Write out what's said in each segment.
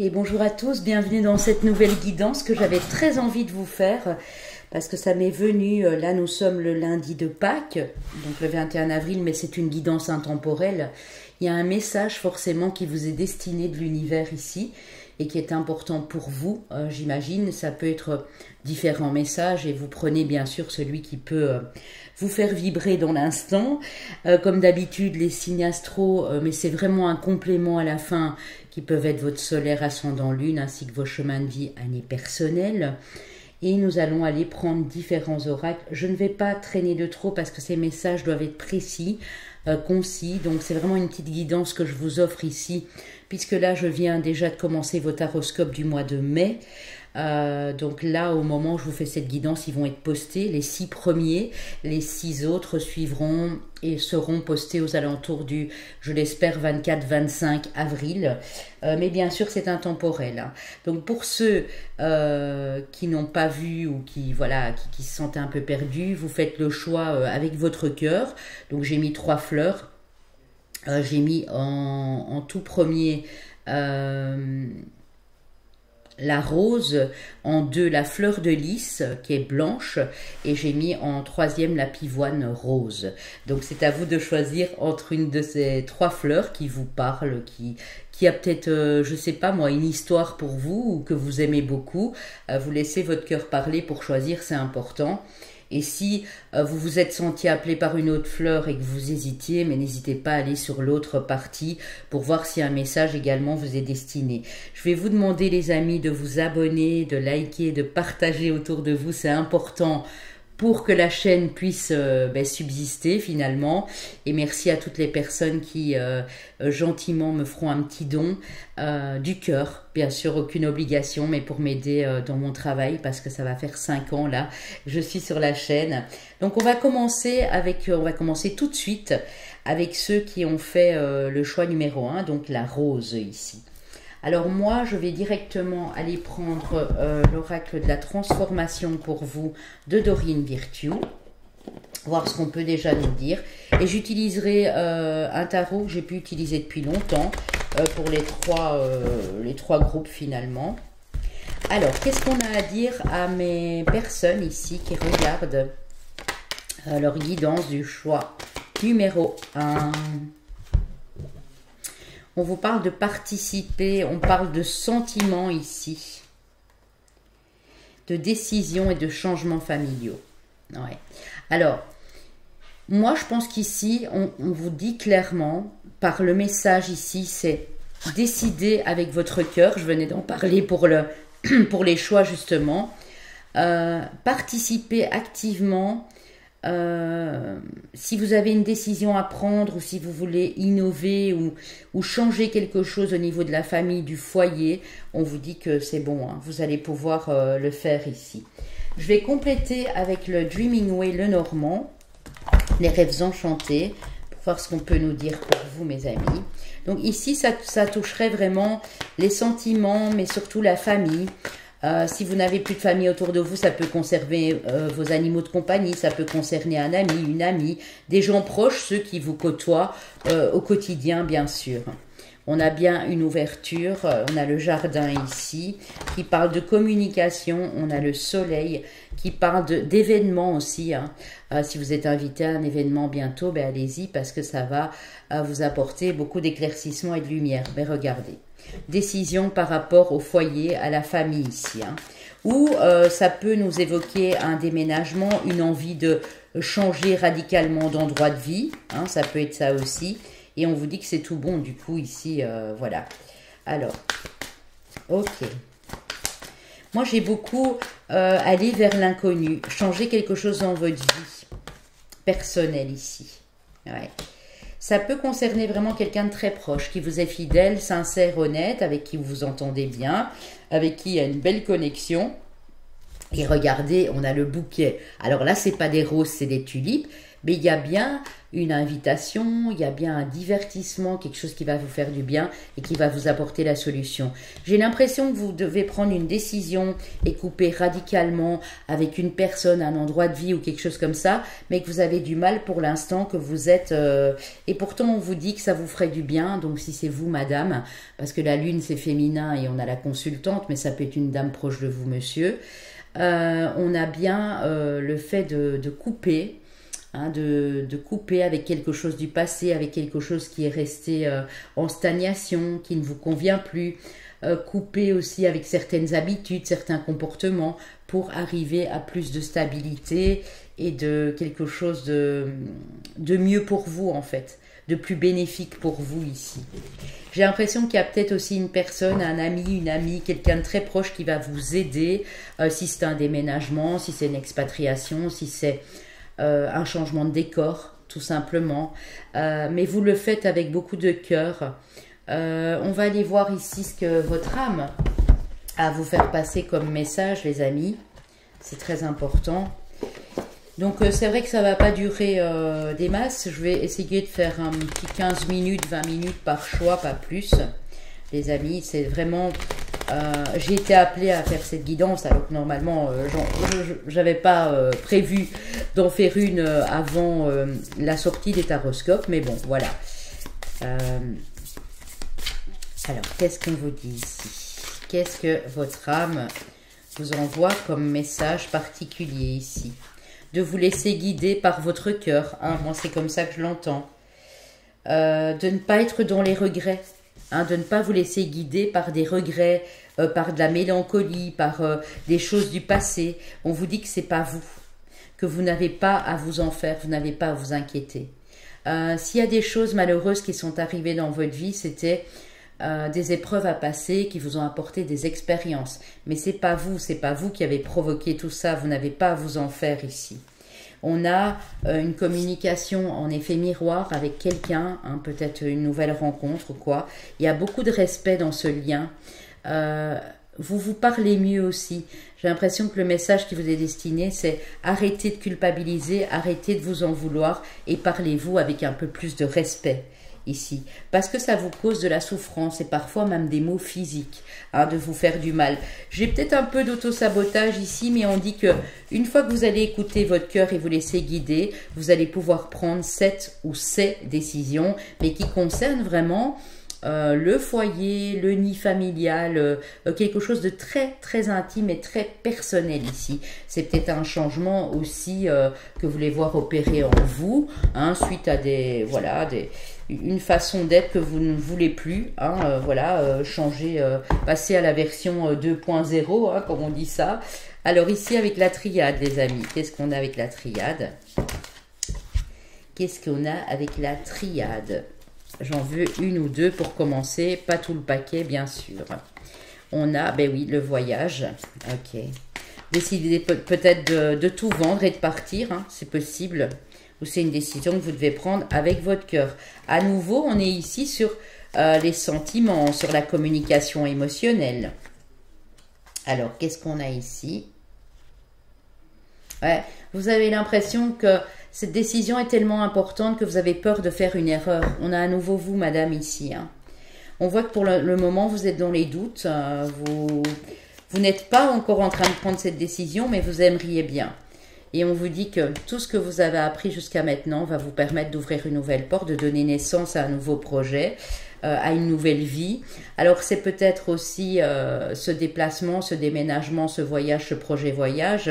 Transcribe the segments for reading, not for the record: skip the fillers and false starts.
Et bonjour à tous, bienvenue dans cette nouvelle guidance que j'avais très envie de vous faire parce que ça m'est venu, là nous sommes le lundi de Pâques, donc le 21 avril, mais c'est une guidance intemporelle. Il y a un message forcément qui vous est destiné de l'univers ici et qui est important pour vous, j'imagine. Ça peut être différents messages et vous prenez bien sûr celui qui peut vous faire vibrer dans l'instant. Comme d'habitude, les signes astro, mais c'est vraiment un complément à la fin qui peuvent être votre solaire, ascendant, lune, ainsi que vos chemins de vie, année personnelle. Et nous allons aller prendre différents oracles. Je ne vais pas traîner de trop parce que ces messages doivent être précis, concis. Donc c'est vraiment une petite guidance que je vous offre ici, puisque là je viens déjà de commencer votre horoscope du mois de mai. Donc là, au moment où je vous fais cette guidance, ils vont être postés, les 6 premiers, les 6 autres suivront et seront postés aux alentours du, je l'espère, 24-25 avril. Mais bien sûr, c'est intemporel, hein. Donc pour ceux qui n'ont pas vu ou qui, voilà, qui se sentent un peu perdus, vous faites le choix avec votre cœur. Donc j'ai mis 3 fleurs. J'ai mis en tout premier la rose, en 2 la fleur de lys qui est blanche, et j'ai mis en 3e la pivoine rose. Donc c'est à vous de choisir entre une de ces 3 fleurs qui vous parle, qui a peut-être, je sais pas moi, une histoire pour vous ou que vous aimez beaucoup. Vous laissez votre cœur parler pour choisir, c'est important. Et si vous vous êtes senti appelé par une autre fleur et que vous hésitiez, mais n'hésitez pas à aller sur l'autre partie pour voir si un message également vous est destiné. Je vais vous demander, les amis, de vous abonner, de liker, de partager autour de vous. C'est important pour que la chaîne puisse subsister finalement. Et merci à toutes les personnes qui gentiment me feront un petit don du cœur. Bien sûr, aucune obligation, mais pour m'aider dans mon travail, parce que ça va faire 5 ans là, je suis sur la chaîne. Donc on va commencer tout de suite avec ceux qui ont fait le choix numéro 1, donc la rose ici. Alors moi, je vais directement aller prendre l'oracle de la transformation pour vous de Dorine Virtue, voir ce qu'on peut déjà nous dire. Et j'utiliserai un tarot que j'ai pu utiliser depuis longtemps pour les trois groupes finalement. Alors, qu'est-ce qu'on a à dire à mes personnes ici qui regardent leur guidance du choix numéro 1 ? On vous parle de participer, on parle de sentiments ici, de décisions et de changements familiaux. Ouais. Alors, moi je pense qu'ici, on vous dit clairement, par le message ici, c'est décider avec votre cœur. Je venais d'en parler pour les choix justement. Participer activement. Si vous avez une décision à prendre ou si vous voulez innover ou changer quelque chose au niveau de la famille, du foyer, on vous dit que c'est bon, hein, vous allez pouvoir le faire ici. Je vais compléter avec le Dreaming Way Lenormand, les rêves enchantés, pour voir ce qu'on peut nous dire pour vous, mes amis. Donc ici, ça toucherait vraiment les sentiments, mais surtout la famille. Si vous n'avez plus de famille autour de vous, ça peut concerner vos animaux de compagnie, ça peut concerner un ami, une amie, des gens proches, ceux qui vous côtoient au quotidien, bien sûr. On a bien une ouverture, on a le jardin ici, qui parle de communication, on a le soleil, qui parle d'événements aussi, hein. Si vous êtes invité à un événement bientôt, ben allez-y, parce que ça va vous apporter beaucoup d'éclaircissement et de lumière. Ben regardez. Décision par rapport au foyer, à la famille ici, hein. Ou ça peut nous évoquer un déménagement, une envie de changer radicalement d'endroit de vie, hein, ça peut être ça aussi, et on vous dit que c'est tout bon du coup ici, voilà. Alors, ok. Moi j'ai beaucoup aller vers l'inconnu, changer quelque chose dans votre vie personnelle ici, ouais. Ça peut concerner vraiment quelqu'un de très proche, qui vous est fidèle, sincère, honnête, avec qui vous vous entendez bien, avec qui il y a une belle connexion. Et regardez, on a le bouquet. Alors là, c'est pas des roses, c'est des tulipes, Mais il y a bien une invitation, il y a bien un divertissement, quelque chose qui va vous faire du bien et qui va vous apporter la solution. J'ai l'impression que vous devez prendre une décision et couper radicalement avec une personne, un endroit de vie ou quelque chose comme ça, mais que vous avez du mal pour l'instant, que vous êtes... et pourtant, on vous dit que ça vous ferait du bien, donc si c'est vous, madame, parce que la lune, c'est féminin et on a la consultante, mais ça peut être une dame proche de vous, monsieur. On a bien le fait de couper, de couper avec quelque chose du passé, avec quelque chose qui est resté en stagnation, qui ne vous convient plus, couper aussi avec certaines habitudes, certains comportements pour arriver à plus de stabilité et de quelque chose de mieux pour vous en fait, de plus bénéfique pour vous ici. J'ai l'impression qu'il y a peut-être aussi une personne, un ami, une amie, quelqu'un de très proche qui va vous aider, si c'est un déménagement, si c'est une expatriation, si c'est un changement de décor, tout simplement. Mais vous le faites avec beaucoup de cœur. On va aller voir ici ce que votre âme a à vous faire passer comme message, les amis. C'est très important. Donc c'est vrai que ça ne va pas durer des masses. Je vais essayer de faire un petit 15 minutes, 20 minutes par choix, pas plus. Les amis, c'est vraiment... j'ai été appelée à faire cette guidance, alors que normalement, j'avais pas prévu d'en faire une avant la sortie des taroscopes. Mais bon, voilà. Alors, qu'est-ce qu'on vous dit ici? Qu'est-ce que votre âme vous envoie comme message particulier ici? De vous laisser guider par votre cœur. Hein, moi, c'est comme ça que je l'entends. De ne pas être dans les regrets. Hein, de ne pas vous laisser guider par des regrets, par de la mélancolie, par des choses du passé. On vous dit que c'est pas vous. Que vous n'avez pas à vous en faire. Vous n'avez pas à vous inquiéter. S'il y a des choses malheureuses qui sont arrivées dans votre vie, c'était... des épreuves à passer qui vous ont apporté des expériences. Mais c'est pas vous qui avez provoqué tout ça, vous n'avez pas à vous en faire ici. On a une communication en effet miroir avec quelqu'un, hein, peut-être une nouvelle rencontre ou quoi. Il y a beaucoup de respect dans ce lien. Vous vous parlez mieux aussi. J'ai l'impression que le message qui vous est destiné, c'est arrêtez de culpabiliser, arrêtez de vous en vouloir et parlez-vous avec un peu plus de respect. Ici, parce que ça vous cause de la souffrance et parfois même des maux physiques, hein, de vous faire du mal. J'ai peut-être un peu d'auto-sabotage ici, mais on dit que une fois que vous allez écouter votre cœur et vous laisser guider, vous allez pouvoir prendre cette ou ces décisions, mais qui concernent vraiment le foyer, le nid familial, quelque chose de très très intime et très personnel ici. C'est peut-être un changement aussi que vous voulez voir opérer en vous, hein, suite à une façon d'être que vous ne voulez plus, hein, changer, passer à la version 2.0, hein, comme on dit ça. Alors ici avec la triade, les amis, qu'est-ce qu'on a avec la triade? Qu'est-ce qu'on a avec la triade? J'en veux une ou deux pour commencer, pas tout le paquet bien sûr. On a, ben oui, le voyage, ok. Décidez peut-être de tout vendre et de partir, hein, c'est possible. Ou c'est une décision que vous devez prendre avec votre cœur. À nouveau, on est ici sur les sentiments, sur la communication émotionnelle. Alors, qu'est-ce qu'on a ici? Ouais, vous avez l'impression que cette décision est tellement importante que vous avez peur de faire une erreur. On a à nouveau vous, madame, ici. Hein. On voit que pour le moment, vous êtes dans les doutes. Vous n'êtes pas encore en train de prendre cette décision, mais vous aimeriez bien. Et on vous dit que tout ce que vous avez appris jusqu'à maintenant va vous permettre d'ouvrir une nouvelle porte, de donner naissance à un nouveau projet, à une nouvelle vie. Alors c'est peut-être aussi ce déplacement, ce déménagement, ce voyage, ce projet voyage,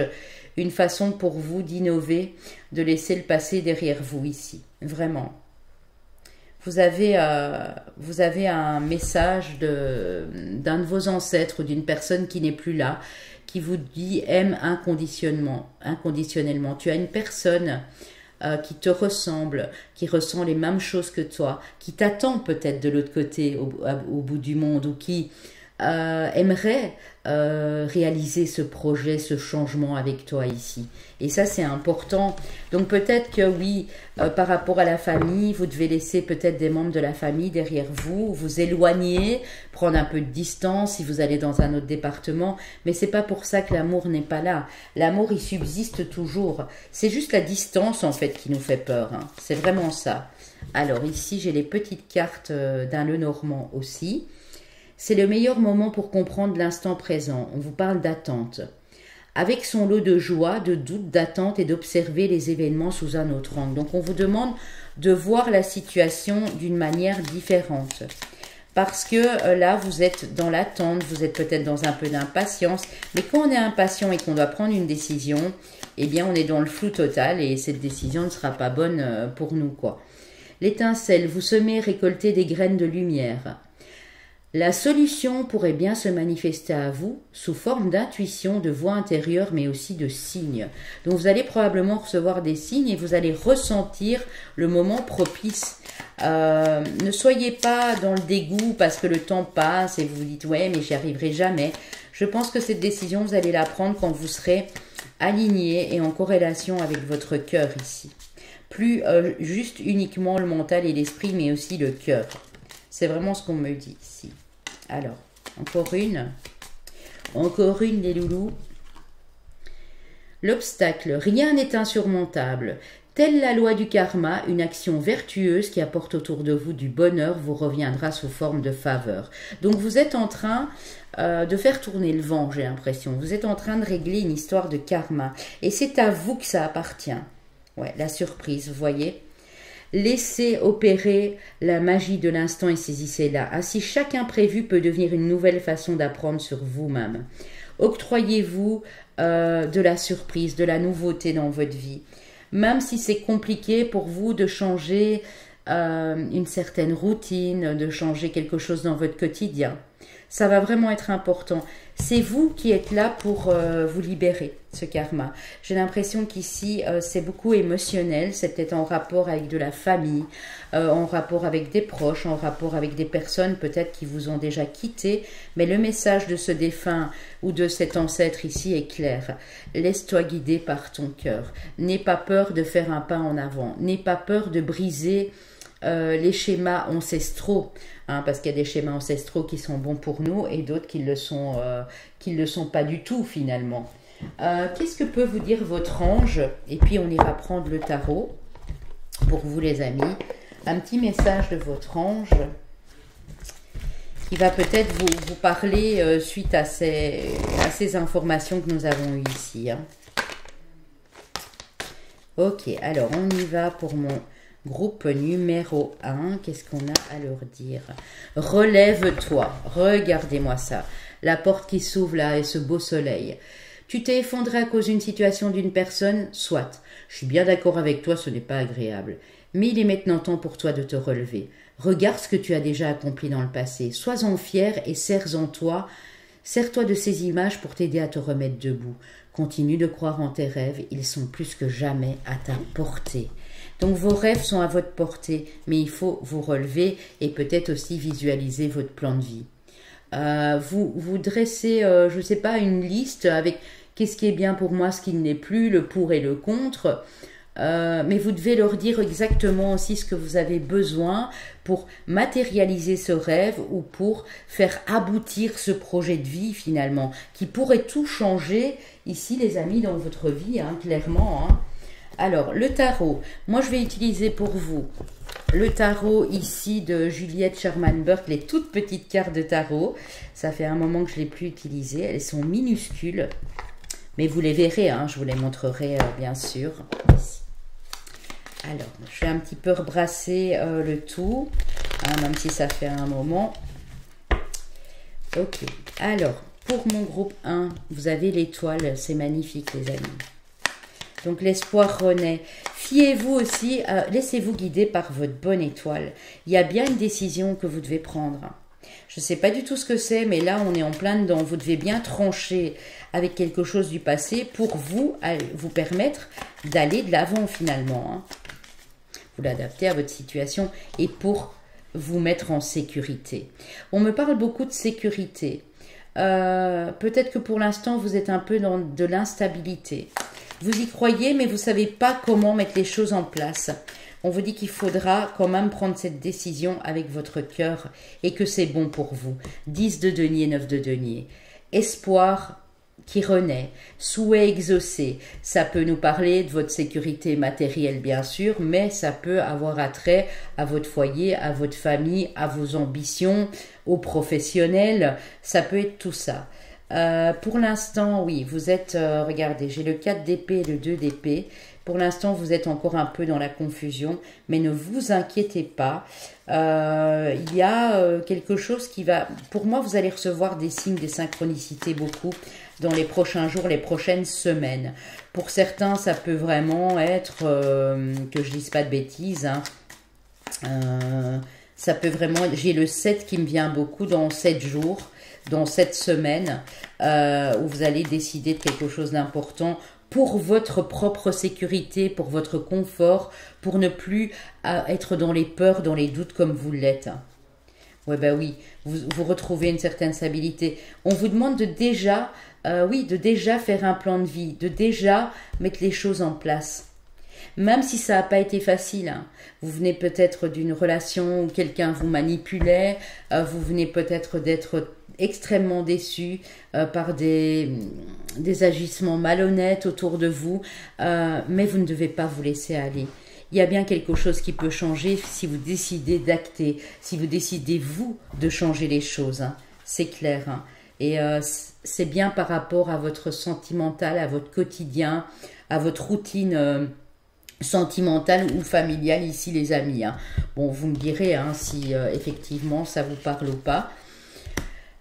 une façon pour vous d'innover, de laisser le passé derrière vous ici. Vraiment. Vous avez un message d'un de vos ancêtres ou d'une personne qui n'est plus là, qui vous dit aime inconditionnellement. Tu as une personne qui te ressemble, qui ressent les mêmes choses que toi, qui t'attend peut-être de l'autre côté, au bout du monde, ou qui aimerait réaliser ce projet, ce changement avec toi ici. Et ça, c'est important. Donc peut-être que oui, par rapport à la famille, vous devez laisser peut-être des membres de la famille derrière vous, vous éloigner, prendre un peu de distance si vous allez dans un autre département. Mais c'est pas pour ça que l'amour n'est pas là. L'amour, il subsiste toujours. C'est juste la distance, en fait, qui nous fait peur. Hein. C'est vraiment ça. Alors ici, j'ai les petites cartes d'un Lenormand aussi. C'est le meilleur moment pour comprendre l'instant présent. On vous parle d'attente. Avec son lot de joie, de doute, d'attente et d'observer les événements sous un autre angle. Donc on vous demande de voir la situation d'une manière différente. Parce que là, vous êtes dans l'attente, vous êtes peut-être dans un peu d'impatience. Mais quand on est impatient et qu'on doit prendre une décision, eh bien on est dans le flou total et cette décision ne sera pas bonne pour nous, quoi. L'étincelle, vous semez, récoltez des graines de lumière. La solution pourrait bien se manifester à vous sous forme d'intuition, de voix intérieure, mais aussi de signes. Donc vous allez probablement recevoir des signes et vous allez ressentir le moment propice. Ne soyez pas dans le dégoût parce que le temps passe et vous vous dites « ouais, mais j'y arriverai jamais ». Je pense que cette décision, vous allez la prendre quand vous serez aligné et en corrélation avec votre cœur ici. Plus juste uniquement le mental et l'esprit, mais aussi le cœur. C'est vraiment ce qu'on me dit ici. Alors, encore une. Encore une, les loulous. L'obstacle, rien n'est insurmontable. Telle la loi du karma, une action vertueuse qui apporte autour de vous du bonheur vous reviendra sous forme de faveur. Donc vous êtes en train de faire tourner le vent, j'ai l'impression. Vous êtes en train de régler une histoire de karma. Et c'est à vous que ça appartient. Ouais, la surprise, vous voyez. Laissez opérer la magie de l'instant et saisissez-la. Ainsi, chaque imprévu peut devenir une nouvelle façon d'apprendre sur vous-même. Octroyez-vous de la surprise, de la nouveauté dans votre vie. Même si c'est compliqué pour vous de changer une certaine routine, de changer quelque chose dans votre quotidien. Ça va vraiment être important. C'est vous qui êtes là pour vous libérer, ce karma. J'ai l'impression qu'ici, c'est beaucoup émotionnel. C'est peut-être en rapport avec de la famille, en rapport avec des proches, en rapport avec des personnes peut-être qui vous ont déjà quitté. Mais le message de ce défunt ou de cet ancêtre ici est clair. Laisse-toi guider par ton cœur. N'aie pas peur de faire un pas en avant. N'aie pas peur de briser les schémas ancestraux, hein, parce qu'il y a des schémas ancestraux qui sont bons pour nous et d'autres qui ne le sont pas du tout finalement. Qu'est-ce que peut vous dire votre ange? Et puis on ira prendre le tarot pour vous les amis. Un petit message de votre ange qui va peut-être vous parler suite à ces informations que nous avons eues ici. Hein. Ok, alors on y va pour mon groupe numéro 1, qu'est-ce qu'on a à leur dire? Relève-toi, regardez-moi ça. La porte qui s'ouvre là et ce beau soleil. Tu t'es effondré à cause d'une situation d'une personne? Soit. Je suis bien d'accord avec toi, ce n'est pas agréable. Mais il est maintenant temps pour toi de te relever. Regarde ce que tu as déjà accompli dans le passé. Sois-en fier et sers-en toi. Sers-toi de ces images pour t'aider à te remettre debout. Continue de croire en tes rêves, ils sont plus que jamais à ta portée. Donc vos rêves sont à votre portée, mais il faut vous relever et peut-être aussi visualiser votre plan de vie. Vous dressez, je ne sais pas, une liste avec qu'est-ce qui est bien pour moi, ce qui ne l'est plus, le pour et le contre. Mais vous devez leur dire exactement aussi ce que vous avez besoin pour matérialiser ce rêve ou pour faire aboutir ce projet de vie finalement, qui pourrait tout changer ici les amis dans votre vie, hein, clairement. Hein. Alors, le tarot, moi je vais utiliser pour vous le tarot ici de Juliette Sherman Burke, les toutes petites cartes de tarot. Ça fait un moment que je ne l'ai plus utilisées, elles sont minuscules, mais vous les verrez, hein, je vous les montrerai bien sûr. Alors, je vais un petit peu rebrasser le tout, hein, même si ça fait un moment. Ok, alors, pour mon groupe 1, vous avez l'étoile, c'est magnifique les amis. Donc l'espoir renaît. Fiez-vous aussi, laissez-vous guider par votre bonne étoile. Il y a bien une décision que vous devez prendre. Je ne sais pas du tout ce que c'est, mais là on est en plein dedans. Vous devez bien trancher avec quelque chose du passé pour vous permettre d'aller de l'avant finalement. Hein. Vous l'adaptez à votre situation et pour vous mettre en sécurité. On me parle beaucoup de sécurité. Peut-être que pour l'instant, vous êtes un peu dans de l'instabilité. Vous y croyez, mais vous ne savez pas comment mettre les choses en place. On vous dit qu'il faudra quand même prendre cette décision avec votre cœur et que c'est bon pour vous. 10 de denier, 9 de denier. Espoir qui renaît, souhait exaucé. Ça peut nous parler de votre sécurité matérielle, bien sûr, mais ça peut avoir attrait à votre foyer, à votre famille, à vos ambitions, aux professionnels. Ça peut être tout ça. Pour l'instant, oui, vous êtes, regardez, j'ai le 4 d'épée et le 2 d'épée. Pour l'instant, vous êtes encore un peu dans la confusion, mais ne vous inquiétez pas. Il y a quelque chose qui va... Pour moi, vous allez recevoir des signes, des synchronicités beaucoup dans les prochains jours, les prochaines semaines. Pour certains, ça peut vraiment être, que je dise pas de bêtises, hein, ça peut vraiment... J'ai le 7 qui me vient beaucoup dans 7 jours, dans 7 semaines, où vous allez décider de quelque chose d'important pour votre propre sécurité, pour votre confort, pour ne plus être dans les peurs, dans les doutes comme vous l'êtes. Ouais, ben oui, vous retrouvez une certaine stabilité. On vous demande de déjà, de déjà faire un plan de vie, de déjà mettre les choses en place. Même si ça n'a pas été facile, hein. Vous venez peut-être d'une relation où quelqu'un vous manipulait, vous venez peut-être d'être extrêmement déçu par des agissements malhonnêtes autour de vous, mais vous ne devez pas vous laisser aller. Il y a bien quelque chose qui peut changer si vous décidez d'acter, si vous décidez, vous, de changer les choses. Hein. C'est clair. Hein. Et c'est bien par rapport à votre sentimental, à votre quotidien, à votre routine sentimentale ou familiale, ici les amis. Hein. Bon, vous me direz hein, si effectivement ça vous parle ou pas.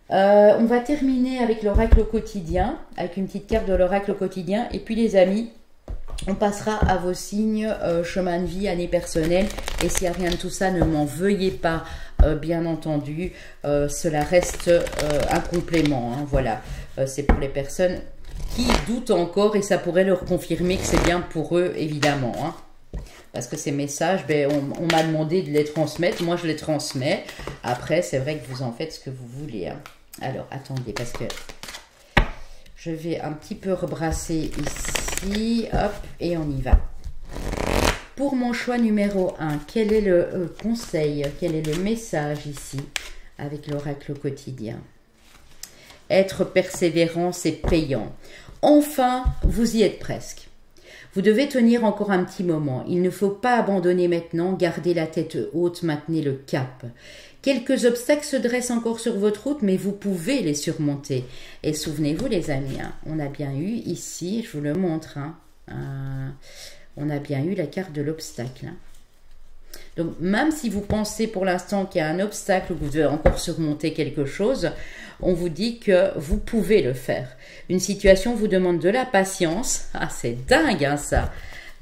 On va terminer avec l'oracle quotidien, avec une petite carte de l'oracle quotidien. Et puis les amis, on passera à vos signes, chemin de vie, année personnelle. Et s'il n'y a rien de tout ça, ne m'en veuillez pas, bien entendu. Cela reste un complément. Hein, voilà, c'est pour les personnes qui doutent encore et ça pourrait leur confirmer que c'est bien pour eux, évidemment. Hein. Parce que ces messages, ben, on m'a demandé de les transmettre. Moi, je les transmets. Après, c'est vrai que vous en faites ce que vous voulez. Hein. Alors, attendez, parce que je vais un petit peu rebrasser ici. Hop, et on y va. Pour mon choix numéro 1, quel est le conseil, quel est le message ici avec l'oracle quotidien? Être persévérant, c'est payant. Enfin, vous y êtes presque. Vous devez tenir encore un petit moment. Il ne faut pas abandonner maintenant. Gardez la tête haute, maintenez le cap. Quelques obstacles se dressent encore sur votre route, mais vous pouvez les surmonter. Et souvenez-vous les amis, hein, on a bien eu ici, je vous le montre, hein, on a bien eu la carte de l'obstacle. Hein. Donc même si vous pensez pour l'instant qu'il y a un obstacle ou que vous devez encore surmonter quelque chose, on vous dit que vous pouvez le faire. Une situation vous demande de la patience. Ah, c'est dingue hein, ça.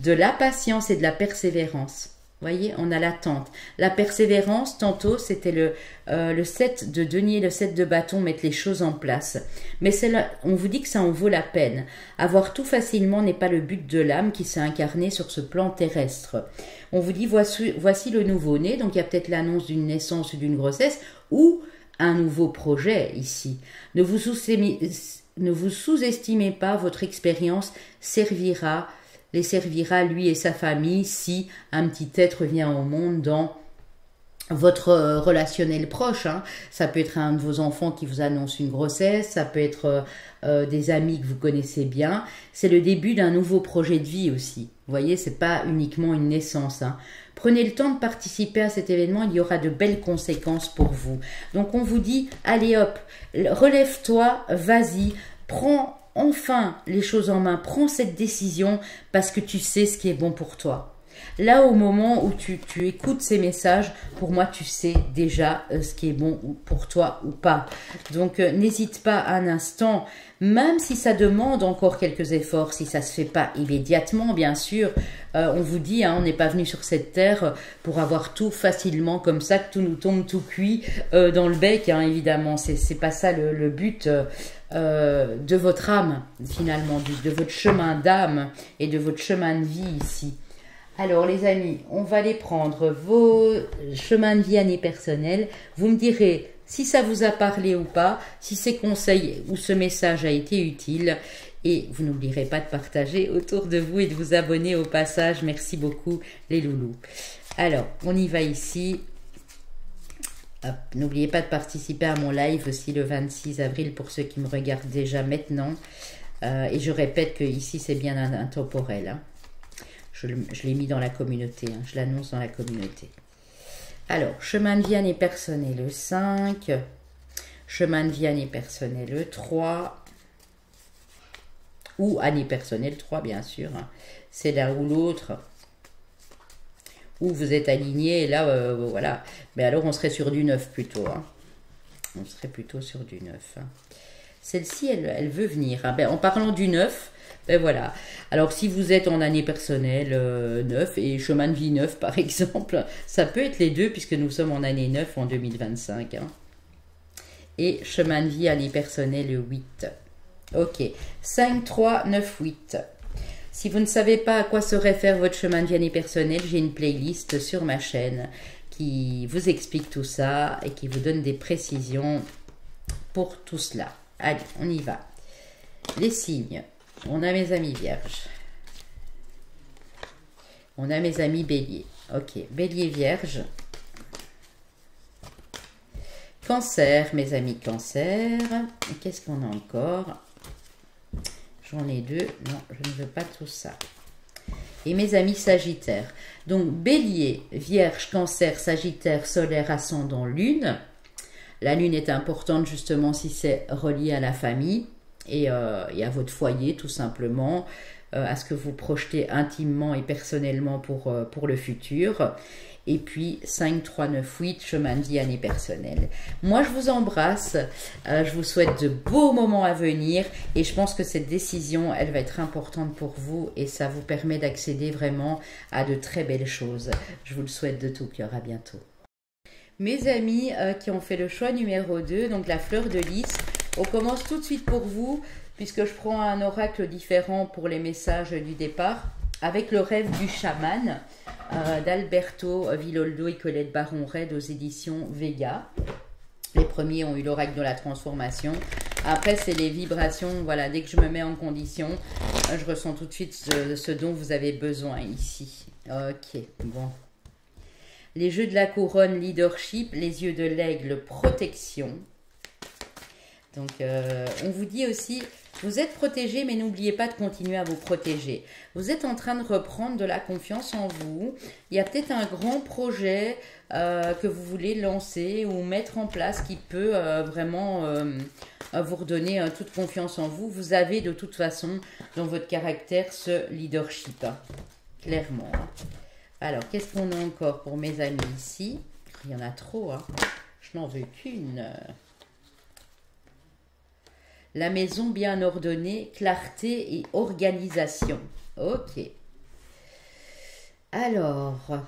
De la patience et de la persévérance. Vous voyez, on a l'attente. La persévérance, tantôt, c'était le 7 de denier, le 7 de bâton, mettre les choses en place. Mais on vous dit que ça en vaut la peine. Avoir tout facilement n'est pas le but de l'âme qui s'est incarnée sur ce plan terrestre. On vous dit, voici le nouveau-né, donc il y a peut-être l'annonce d'une naissance ou d'une grossesse, ou un nouveau projet ici. Ne vous sous-estimez pas, votre expérience les servira lui et sa famille si un petit être vient au monde dans votre relationnel proche. Hein. Ça peut être un de vos enfants qui vous annonce une grossesse, ça peut être des amis que vous connaissez bien. C'est le début d'un nouveau projet de vie aussi. Vous voyez, c'est pas uniquement une naissance. Hein. Prenez le temps de participer à cet événement, il y aura de belles conséquences pour vous. Donc on vous dit, allez hop, relève-toi, vas-y, prends enfin les choses en main, prends cette décision parce que tu sais ce qui est bon pour toi. Là, au moment où tu écoutes ces messages, pour moi, tu sais déjà ce qui est bon pour toi ou pas. Donc, n'hésite pas un instant, même si ça demande encore quelques efforts, si ça ne se fait pas immédiatement, bien sûr. On vous dit, hein, on n'est pas venu sur cette terre pour avoir tout facilement comme ça, que tout nous tombe tout cuit dans le bec, hein, évidemment. C'est pas ça le but de votre âme, finalement, de votre chemin d'âme et de votre chemin de vie ici. Alors les amis, on va aller prendre vos chemins de vie année personnelle. Vous me direz si ça vous a parlé ou pas, si ces conseils ou ce message a été utile. Et vous n'oublierez pas de partager autour de vous et de vous abonner au passage. Merci beaucoup les loulous. Alors, on y va ici. N'oubliez pas de participer à mon live aussi le 26 avril pour ceux qui me regardent déjà maintenant. Et je répète que ici c'est bien intemporel. Hein. Je l'ai mis dans la communauté, hein. Je l'annonce dans la communauté. Alors, chemin de vie année personnelle le 5. Chemin de vie année personnelle le 3. Ou année personnelle 3 bien sûr. Hein. C'est l'un ou l'autre. Où vous êtes aligné, et là, voilà. Mais alors, on serait sur du 9 plutôt. Hein. On serait plutôt sur du 9. Hein. Celle-ci, elle veut venir. Hein. Ben, en parlant du 9, ben voilà. Alors, si vous êtes en année personnelle 9 et chemin de vie 9, par exemple, ça peut être les deux, puisque nous sommes en année 9 en 2025. Hein. Et chemin de vie année personnelle 8. Ok. 5, 3, 9, 8. Si vous ne savez pas à quoi se réfère votre chemin de vie année personnelle, j'ai une playlist sur ma chaîne qui vous explique tout ça et qui vous donne des précisions pour tout cela. Allez, on y va. Les signes. On a mes amis vierges. On a mes amis béliers. Ok, bélier vierge. Cancer, mes amis cancer. Qu'est-ce qu'on a encore ? J'en ai deux. Non, je ne veux pas tout ça. Et mes amis sagittaires. Donc, bélier, vierge, cancer, sagittaire, solaire, ascendant, lune. La lune est importante justement si c'est relié à la famille et à votre foyer tout simplement, à ce que vous projetez intimement et personnellement pour le futur. Et puis 5, 3, 9, 8, chemin de vie année personnelle. Moi, je vous embrasse. Je vous souhaite de beaux moments à venir. Et je pense que cette décision, elle va être importante pour vous. Et ça vous permet d'accéder vraiment à de très belles choses. Je vous le souhaite de tout cœur. À bientôt. Mes amis qui ont fait le choix numéro 2, donc la fleur de lys. On commence tout de suite pour vous, puisque je prends un oracle différent pour les messages du départ. Avec le rêve du chaman d'Alberto Villoldo et Colette Baron-Red aux éditions Vega. Les premiers ont eu l'oracle de la transformation. Après, c'est les vibrations. Voilà, dès que je me mets en condition, je ressens tout de suite ce dont vous avez besoin ici. Ok, bon. Les jeux de la couronne, leadership. Les yeux de l'aigle, protection. Donc, on vous dit aussi... Vous êtes protégé, mais n'oubliez pas de continuer à vous protéger. Vous êtes en train de reprendre de la confiance en vous. Il y a peut-être un grand projet que vous voulez lancer ou mettre en place qui peut vraiment vous redonner toute confiance en vous. Vous avez de toute façon dans votre caractère ce leadership, hein, clairement. Hein. Alors, qu'est-ce qu'on a encore pour mes amis ici? Il y en a trop, hein. Je n'en veux qu'une. La maison bien ordonnée, clarté et organisation. Ok. Alors,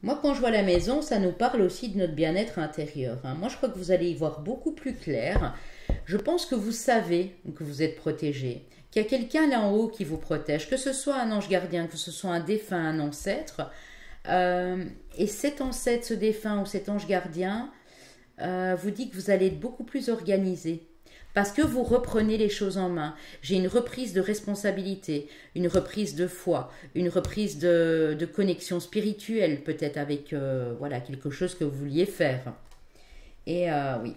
moi quand je vois la maison, ça nous parle aussi de notre bien-être intérieur. Hein. Moi je crois que vous allez y voir beaucoup plus clair. Je pense que vous savez que vous êtes protégé. Qu'il y a quelqu'un là en haut qui vous protège. Que ce soit un ange gardien, que ce soit un défunt, un ancêtre. Et cet ancêtre, ce défunt ou cet ange gardien vous dit que vous allez être beaucoup plus organisé. Parce que vous reprenez les choses en main. J'ai une reprise de responsabilité, une reprise de foi, une reprise de connexion spirituelle, peut-être avec voilà, quelque chose que vous vouliez faire. Et oui.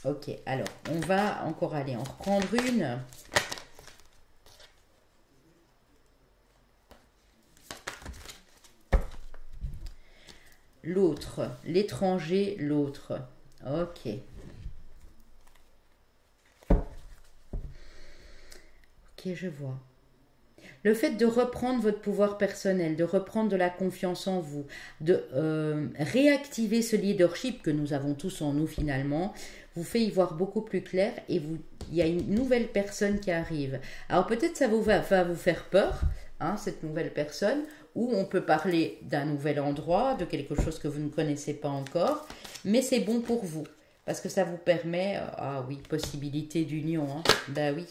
Ok, alors, on va encore aller en reprendre une. L'autre, l'étranger, l'autre. Ok. Ok, je vois. Le fait de reprendre votre pouvoir personnel, de reprendre de la confiance en vous, de réactiver ce leadership que nous avons tous en nous finalement, vous fait y voir beaucoup plus clair et il y a une nouvelle personne qui arrive. Alors peut-être ça va vous faire peur, hein, cette nouvelle personne, ou on peut parler d'un nouvel endroit, de quelque chose que vous ne connaissez pas encore, mais c'est bon pour vous, parce que ça vous permet, ah oui, possibilité d'union, hein, bah oui.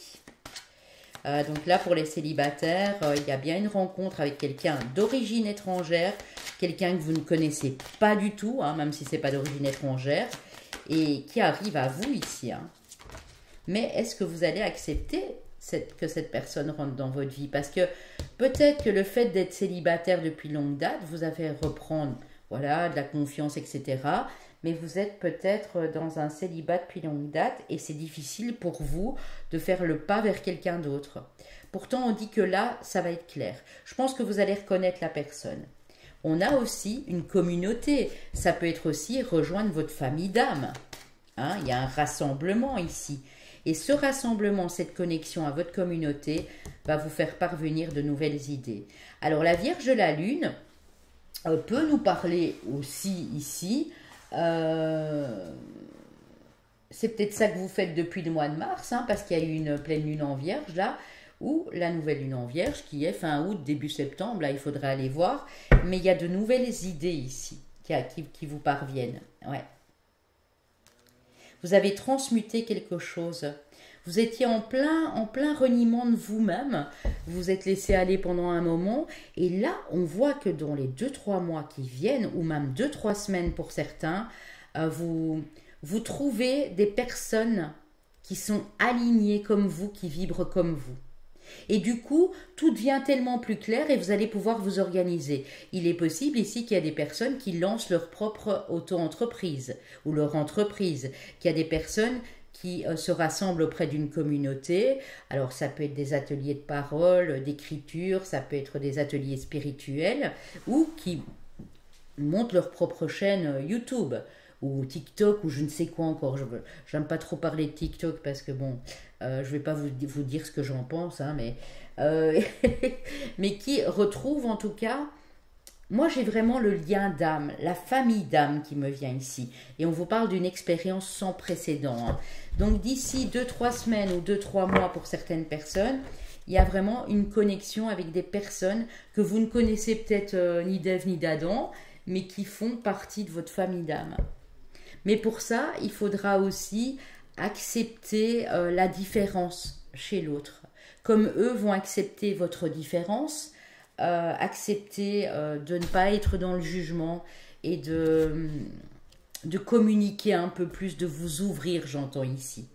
Donc là, pour les célibataires, il y a bien une rencontre avec quelqu'un d'origine étrangère, quelqu'un que vous ne connaissez pas du tout, hein, même si ce n'est pas d'origine étrangère. et qui arrive à vous ici. Hein. Mais est-ce que vous allez accepter que cette personne rentre dans votre vie? Parce que peut-être que le fait d'être célibataire depuis longue date vous a fait reprendre voilà, de la confiance, etc. Mais vous êtes peut-être dans un célibat depuis longue date et c'est difficile pour vous de faire le pas vers quelqu'un d'autre. Pourtant, on dit que là, ça va être clair. Je pense que vous allez reconnaître la personne. On a aussi une communauté. Ça peut être aussi rejoindre votre famille d'âme. Hein, il y a un rassemblement ici. Et ce rassemblement, cette connexion à votre communauté va vous faire parvenir de nouvelles idées. Alors la Vierge de la Lune peut nous parler aussi ici. C'est peut-être ça que vous faites depuis le mois de mars, hein, parce qu'il y a eu une pleine lune en Vierge là, ou la nouvelle lune en Vierge qui est fin août, début septembre, là il faudra aller voir. Mais il y a de nouvelles idées ici qui vous parviennent. Ouais. Vous avez transmuté quelque chose. Vous étiez en plein reniement de vous-même. Vous vous êtes laissé aller pendant un moment. Et là, on voit que dans les 2-3 mois qui viennent, ou même 2-3 semaines pour certains, vous trouvez des personnes qui sont alignées comme vous, qui vibrent comme vous. Et du coup, tout devient tellement plus clair et vous allez pouvoir vous organiser. Il est possible ici qu'il y a des personnes qui lancent leur propre auto-entreprise ou leur entreprise, qu'il y a des personnes qui se rassemblent auprès d'une communauté. Alors ça peut être des ateliers de parole, d'écriture, ça peut être des ateliers spirituels ou qui montent leur propre chaîne YouTube ou TikTok ou je ne sais quoi encore. Je n'aime pas trop parler de TikTok parce que bon, je ne vais pas vous dire ce que j'en pense, hein, mais qui retrouve en tout cas, moi j'ai vraiment le lien d'âme, la famille d'âme qui me vient ici. Et on vous parle d'une expérience sans précédent. Hein. Donc d'ici 2-3 semaines ou 2-3 mois pour certaines personnes, il y a vraiment une connexion avec des personnes que vous ne connaissez peut-être ni d'Ève ni d'Adam, mais qui font partie de votre famille d'âme. Mais pour ça, il faudra aussi accepter la différence chez l'autre. Comme eux vont accepter votre différence, accepter de ne pas être dans le jugement et de communiquer un peu plus, de vous ouvrir, j'entends ici.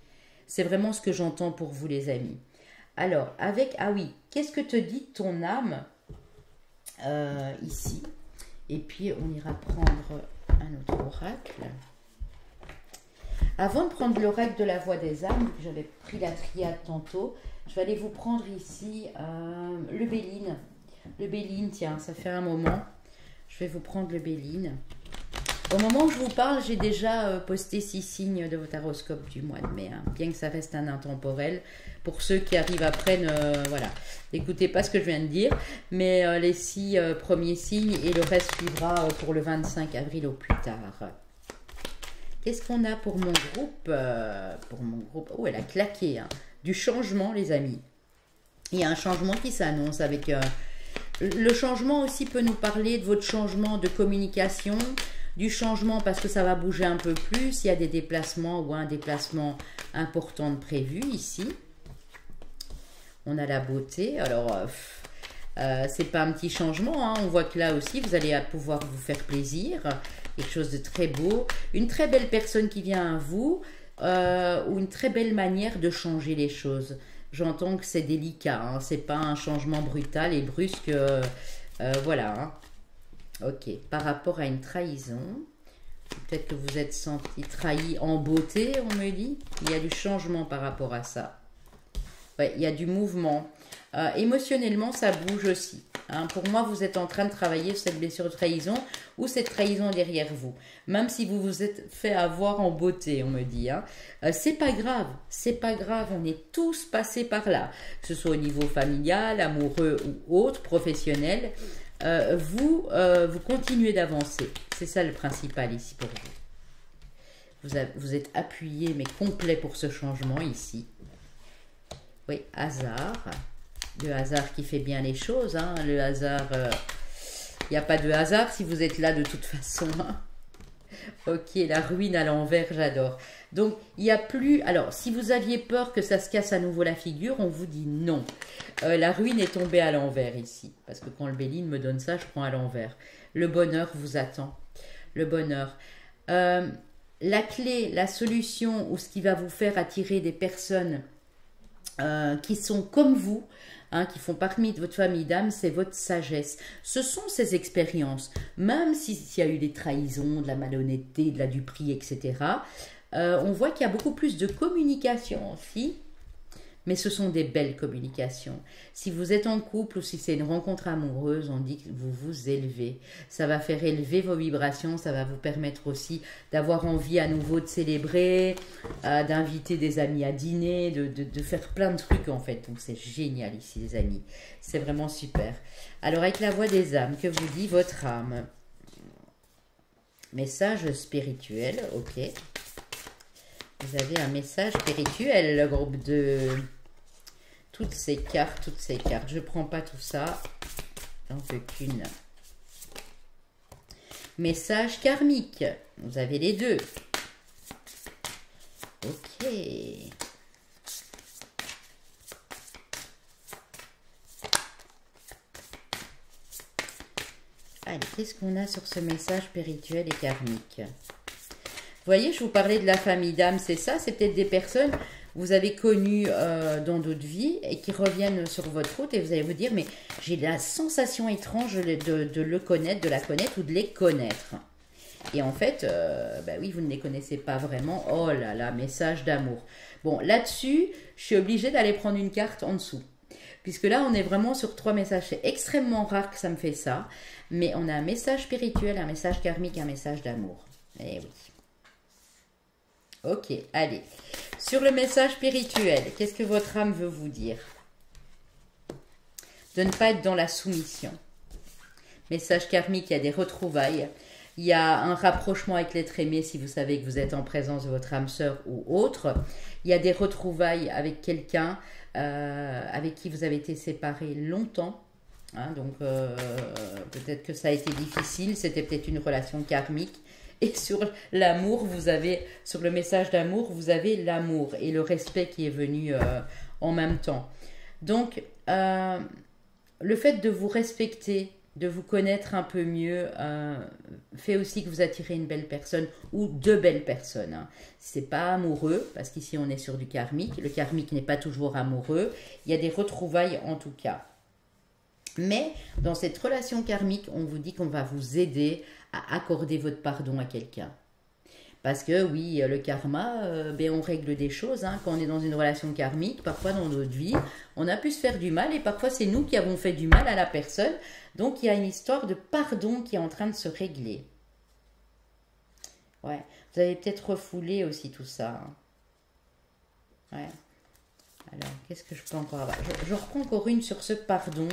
C'est vraiment ce que j'entends pour vous les amis. Alors, ah oui, qu'est-ce que te dit ton âme ici? Et puis, on ira prendre un autre oracle. Avant de prendre l'oracle de la voix des âmes, j'avais pris la triade tantôt, je vais aller vous prendre ici le Béline. Le Béline, tiens, ça fait un moment. Je vais vous prendre le Béline. Au moment où je vous parle, j'ai déjà posté 6 signes de votre horoscope du mois de mai. Hein, bien que ça reste un intemporel. Pour ceux qui arrivent après, voilà, n'écoutez pas ce que je viens de dire. Mais les 6 premiers signes et le reste suivra pour le 25 avril au plus tard. Qu'est-ce qu'on a pour mon groupe? Oh, elle a claqué. Hein. Du changement, les amis. Il y a un changement qui s'annonce avec... le changement aussi peut nous parler de votre changement de communication, du changement parce que ça va bouger un peu plus. Il y a des déplacements ou un déplacement important de prévu ici. On a la beauté. Alors, c'est pas un petit changement. Hein. On voit que là aussi, vous allez pouvoir vous faire plaisir. Quelque chose de très beau, une très belle personne qui vient à vous, ou une très belle manière de changer les choses. J'entends que c'est délicat, hein, c'est pas un changement brutal et brusque, voilà. Hein. Ok, par rapport à une trahison, peut-être que vous êtes senti trahi en beauté, on me dit. Il y a du changement par rapport à ça. Ouais, il y a du mouvement. Émotionnellement, ça bouge aussi. Hein. Pour moi, vous êtes en train de travailler sur cette blessure de trahison ou cette trahison derrière vous. Même si vous vous êtes fait avoir en beauté, on me dit. Hein. C'est pas grave, c'est pas grave. On est tous passés par là. Que ce soit au niveau familial, amoureux ou autre, professionnel. Vous continuez d'avancer. C'est ça le principal ici pour vous. Vous êtes appuyé mais complet pour ce changement ici. Oui, hasard. Le hasard qui fait bien les choses. Hein. Le hasard, il n'y a pas de hasard si vous êtes là de toute façon. Hein. Ok, la ruine à l'envers, j'adore. Donc, il n'y a plus... Alors, si vous aviez peur que ça se casse à nouveau la figure, on vous dit non. La ruine est tombée à l'envers ici. Parce que quand le Béline me donne ça, je prends à l'envers. Le bonheur vous attend. Le bonheur. la clé, la solution ou ce qui va vous faire attirer des personnes qui sont comme vous, hein, qui font partie de votre famille d'âme, c'est votre sagesse. Ce sont ces expériences, même s'il y a eu des trahisons, de la malhonnêteté, de la duperie, etc. On voit qu'il y a beaucoup plus de communication aussi, mais ce sont des belles communications. Si vous êtes en couple ou si c'est une rencontre amoureuse, on dit que vous vous élevez. Ça va faire élever vos vibrations, ça va vous permettre aussi d'avoir envie à nouveau de célébrer, d'inviter des amis à dîner, de faire plein de trucs en fait. Donc c'est génial ici les amis, c'est vraiment super. Alors avec la voix des âmes, que vous dit votre âme? Message spirituel, ok. Vous avez un message spirituel, le groupe de... toutes ces cartes, toutes ces cartes. Je ne prends pas tout ça. J'en veux qu'une. Message karmique. Vous avez les deux. Ok. Allez, qu'est-ce qu'on a sur ce message spirituel et karmique? Vous voyez, je vous parlais de la famille d'âme, c'est ça, c'est peut-être des personnes que vous avez connues dans d'autres vies et qui reviennent sur votre route et vous allez vous dire, mais j'ai la sensation étrange de le connaître, de la connaître ou de les connaître. Et en fait, bah oui, vous ne les connaissez pas vraiment. Oh là là, message d'amour. Bon, là-dessus, je suis obligée d'aller prendre une carte en dessous. Puisque là, on est vraiment sur 3 messages. C'est extrêmement rare que ça me fait ça. Mais on a un message spirituel, un message karmique, un message d'amour. Eh oui. Ok, allez. Sur le message spirituel, qu'est-ce que votre âme veut vous dire? De ne pas être dans la soumission. Message karmique, il y a des retrouvailles. Il y a un rapprochement avec l'être aimé si vous savez que vous êtes en présence de votre âme sœur ou autre. Il y a des retrouvailles avec quelqu'un avec qui vous avez été séparés longtemps. Hein, donc peut-être que ça a été difficile, c'était peut-être une relation karmique. Et sur l'amour, vous avez, sur le message d'amour, vous avez l'amour et le respect qui est venu en même temps. Donc, le fait de vous respecter, de vous connaître un peu mieux, fait aussi que vous attirez une belle personne ou deux belles personnes. Hein. C'est pas amoureux, parce qu'ici on est sur du karmique. Le karmique n'est pas toujours amoureux. Il y a des retrouvailles en tout cas. Mais dans cette relation karmique, on vous dit qu'on va vous aider à accorder votre pardon à quelqu'un. Parce que oui, le karma, ben on règle des choses. Hein. Quand on est dans une relation karmique, parfois dans notre vie, on a pu se faire du mal et parfois c'est nous qui avons fait du mal à la personne. Donc il y a une histoire de pardon qui est en train de se régler. Ouais, vous avez peut-être refoulé aussi tout ça. Hein. Ouais. Alors, qu'est-ce que je peux encore avoir? Je reprends encore une sur ce pardon.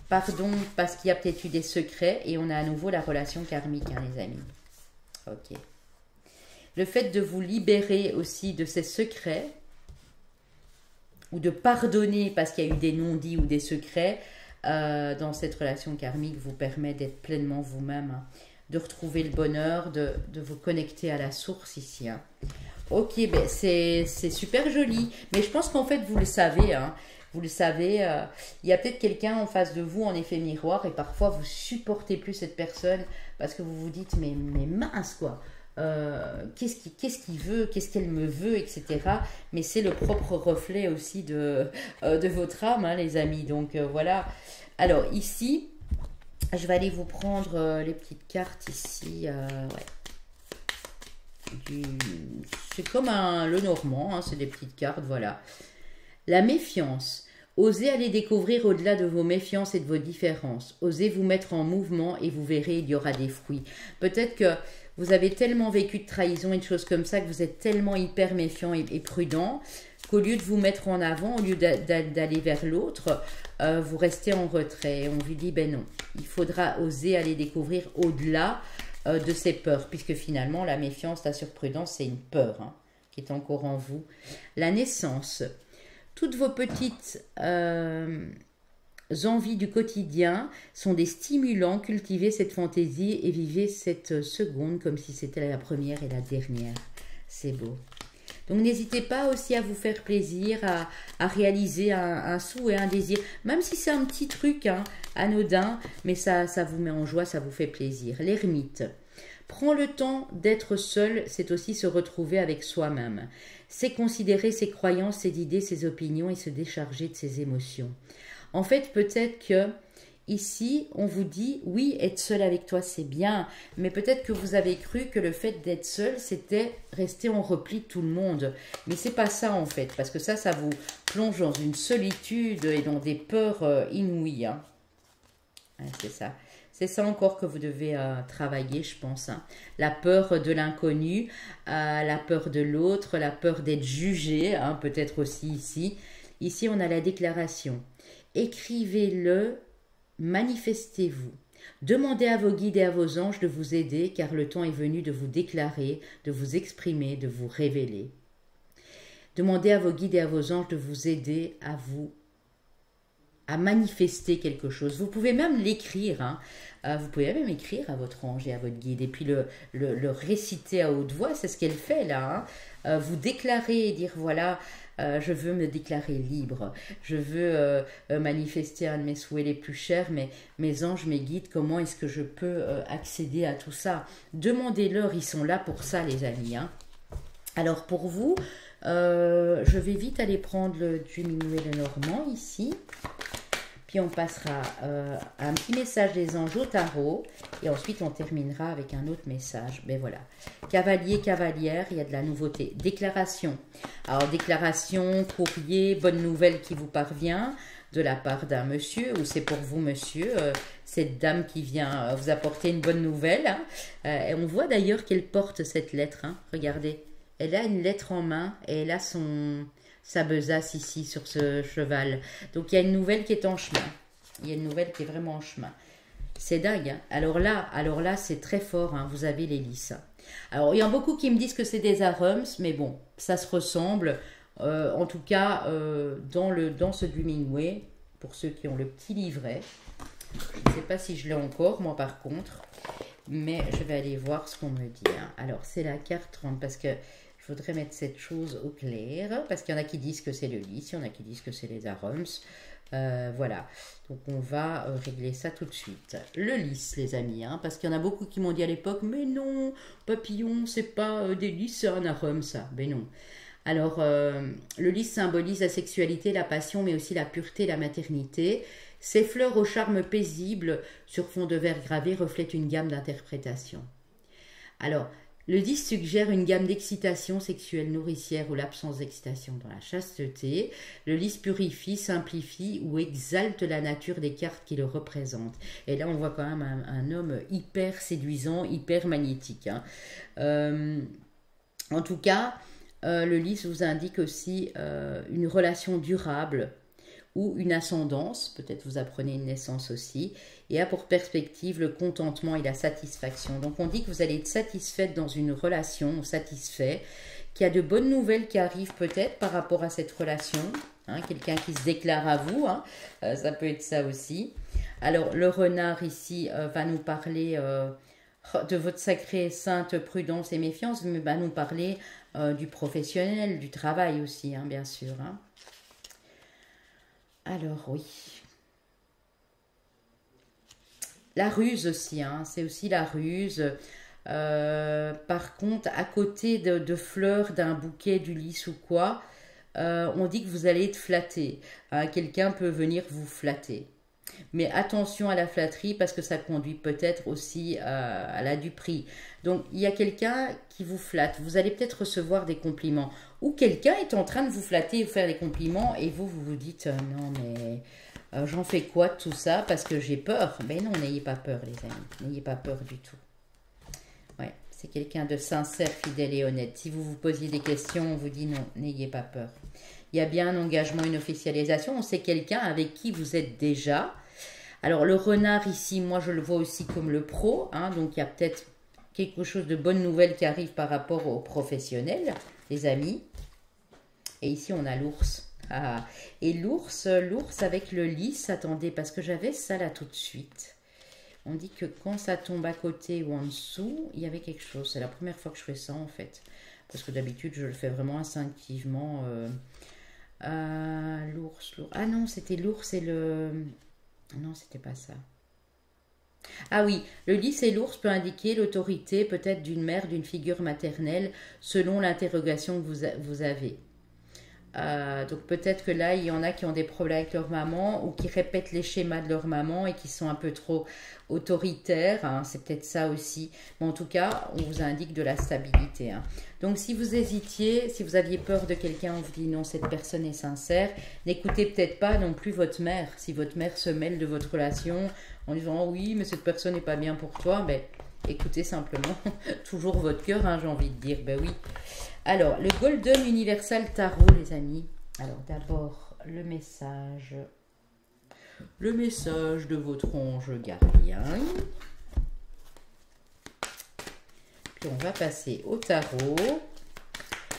Pardon, parce qu'il y a peut-être eu des secrets et on a à nouveau la relation karmique, hein, les amis. Ok. Le fait de vous libérer aussi de ces secrets ou de pardonner parce qu'il y a eu des non-dits ou des secrets dans cette relation karmique vous permet d'être pleinement vous-même, hein, de retrouver le bonheur, de vous connecter à la source ici. Hein. Ok, ben c'est super joli, mais je pense qu'en fait vous le savez, hein. Vous le savez, il y a peut-être quelqu'un en face de vous en effet miroir et parfois vous supportez plus cette personne parce que vous vous dites mais mince quoi, qu'est-ce qu'il veut, qu'est-ce qu'elle me veut, etc. Mais c'est le propre reflet aussi de votre âme, hein, les amis. Donc voilà. Alors ici, je vais aller vous prendre les petites cartes ici. Ouais. C'est comme le Normand, hein, c'est des petites cartes, voilà. La méfiance. Osez aller découvrir au-delà de vos méfiances et de vos différences. Osez vous mettre en mouvement et vous verrez, il y aura des fruits. Peut-être que vous avez tellement vécu de trahison et de choses comme ça que vous êtes tellement hyper méfiant et prudent qu'au lieu de vous mettre en avant, au lieu d'aller vers l'autre, vous restez en retrait. On vous dit, ben non, il faudra oser aller découvrir au-delà de ces peurs, puisque finalement, la méfiance, la surprudence, c'est une peur, hein, qui est encore en vous. La naissance. Toutes vos petites envies du quotidien sont des stimulants. Cultivez cette fantaisie et vivez cette seconde comme si c'était la première et la dernière. C'est beau. Donc n'hésitez pas aussi à vous faire plaisir, à réaliser un souhait, un désir. Même si c'est un petit truc, hein, anodin, mais ça vous met en joie, ça vous fait plaisir. L'ermite. Prends le temps d'être seul, c'est aussi se retrouver avec soi-même. C'est considérer ses croyances, ses idées, ses opinions et se décharger de ses émotions. En fait, peut-être que ici, on vous dit, oui, être seul avec toi, c'est bien, mais peut-être que vous avez cru que le fait d'être seul, c'était rester en repli de tout le monde. Mais c'est pas ça, en fait, parce que ça vous plonge dans une solitude et dans des peurs inouïes. Hein. Ouais, c'est ça. C'est ça encore que vous devez travailler, je pense. Hein. La peur de l'inconnu, la peur de l'autre, la peur d'être jugé, hein, peut-être aussi ici. Ici, on a la déclaration. Écrivez-le, manifestez-vous. Demandez à vos guides et à vos anges de vous aider, car le temps est venu de vous déclarer, de vous exprimer, de vous révéler. Demandez à vos guides et à vos anges de vous aider à manifester quelque chose. Vous pouvez même l'écrire, hein. Vous pouvez même écrire à votre ange et à votre guide, et puis le réciter à haute voix, c'est ce qu'elle fait là. Hein. Vous déclarer et dire voilà, je veux me déclarer libre, je veux manifester un de mes souhaits les plus chers, mais mes anges, mes guides, comment est-ce que je peux accéder à tout ça? Demandez-leur, ils sont là pour ça les amis. Hein. Alors pour vous, je vais vite aller prendre le Diminué le Normand ici. Puis on passera à un petit message des anges au tarot. Et ensuite on terminera avec un autre message. Ben voilà. Cavalier, cavalière, il y a de la nouveauté. Déclaration. Alors déclaration, courrier, bonne nouvelle qui vous parvient de la part d'un monsieur. Ou c'est pour vous monsieur, cette dame qui vient vous apporter une bonne nouvelle. Hein. Et on voit d'ailleurs qu'elle porte cette lettre. Hein. Regardez. Elle a une lettre en main et elle a sa besace ici sur ce cheval. Donc il y a une nouvelle qui est en chemin. Il y a une nouvelle qui est vraiment en chemin. C'est dingue. Hein. Alors là c'est très fort. Hein. Vous avez l'hélice. Alors il y en a beaucoup qui me disent que c'est des arums, mais bon, ça se ressemble. En tout cas, dans ce Hemingway, pour ceux qui ont le petit livret. Je ne sais pas si je l'ai encore, moi par contre. Mais je vais aller voir ce qu'on me dit. Hein. Alors c'est la carte 30 parce que je voudrais mettre cette chose au clair, parce qu'il y en a qui disent que c'est le lys, il y en a qui disent que c'est les arums. Voilà, donc on va régler ça tout de suite. Le lys, les amis, hein, parce qu'il y en a beaucoup qui m'ont dit à l'époque, mais non, papillon, c'est pas des lys, c'est un arum, ça. Ben non. Alors, le lys symbolise la sexualité, la passion, mais aussi la pureté, la maternité. Ces fleurs au charme paisible, sur fond de verre gravé, reflètent une gamme d'interprétations. Alors, le 10 suggère une gamme d'excitation sexuelle nourricière ou l'absence d'excitation dans la chasteté. Le lys purifie, simplifie ou exalte la nature des cartes qui le représentent. Et là, on voit quand même un homme hyper séduisant, hyper magnétique. Hein. En tout cas, le lys vous indique aussi une relation durable ou une ascendance, peut-être vous apprenez une naissance aussi, et a pour perspective le contentement et la satisfaction. Donc on dit que vous allez être satisfaite dans une relation, satisfait, qu'il y a de bonnes nouvelles qui arrivent peut-être par rapport à cette relation, hein, quelqu'un qui se déclare à vous, hein, ça peut être ça aussi. Alors le renard ici va nous parler de votre sacrée sainte prudence et méfiance, mais va nous parler du professionnel, du travail aussi, hein, bien sûr. Hein. Alors oui. La ruse aussi, hein, c'est aussi la ruse. Par contre, à côté de fleurs, d'un bouquet, du lys ou quoi, on dit que vous allez être flatté. Hein, quelqu'un peut venir vous flatter. Mais attention à la flatterie parce que ça conduit peut-être aussi à la duperie. Donc il y a quelqu'un qui vous flatte. Vous allez peut-être recevoir des compliments. Ou quelqu'un est en train de vous flatter et vous faire des compliments et vous vous dites non mais j'en fais quoi de tout ça parce que j'ai peur. Mais non, n'ayez pas peur les amis. N'ayez pas peur du tout. Ouais, c'est quelqu'un de sincère, fidèle et honnête. Si vous vous posiez des questions, on vous dit non, n'ayez pas peur. Il y a bien un engagement, une officialisation. C'est quelqu'un avec qui vous êtes déjà. Alors le renard ici, moi je le vois aussi comme le pro, hein, donc il y a peut-être quelque chose de bonne nouvelle qui arrive par rapport aux professionnels, les amis. Et ici on a l'ours. Ah. Et l'ours avec le lys, attendez, parce que j'avais ça là tout de suite. On dit que quand ça tombe à côté ou en dessous, il y avait quelque chose. C'est la première fois que je fais ça en fait. Parce que d'habitude je le fais vraiment instinctivement. L'ours. Ah non, c'était l'ours et le... Non, c'était pas ça. Ah oui, le lys et l'ours peut indiquer l'autorité peut-être d'une mère, d'une figure maternelle, selon l'interrogation que vous avez. Donc peut-être que là, il y en a qui ont des problèmes avec leur maman ou qui répètent les schémas de leur maman et qui sont un peu trop autoritaires. Hein, c'est peut-être ça aussi. Mais en tout cas, on vous indique de la stabilité. Hein. Donc si vous hésitiez, si vous aviez peur de quelqu'un, on vous dit non, cette personne est sincère, n'écoutez peut-être pas non plus votre mère. Si votre mère se mêle de votre relation en disant oh oui, mais cette personne n'est pas bien pour toi, ben, écoutez simplement toujours votre cœur, hein, j'ai envie de dire. Ben oui. Alors, le Golden Universal Tarot, les amis. Alors, d'abord, le message de votre ange gardien. Puis, on va passer au tarot.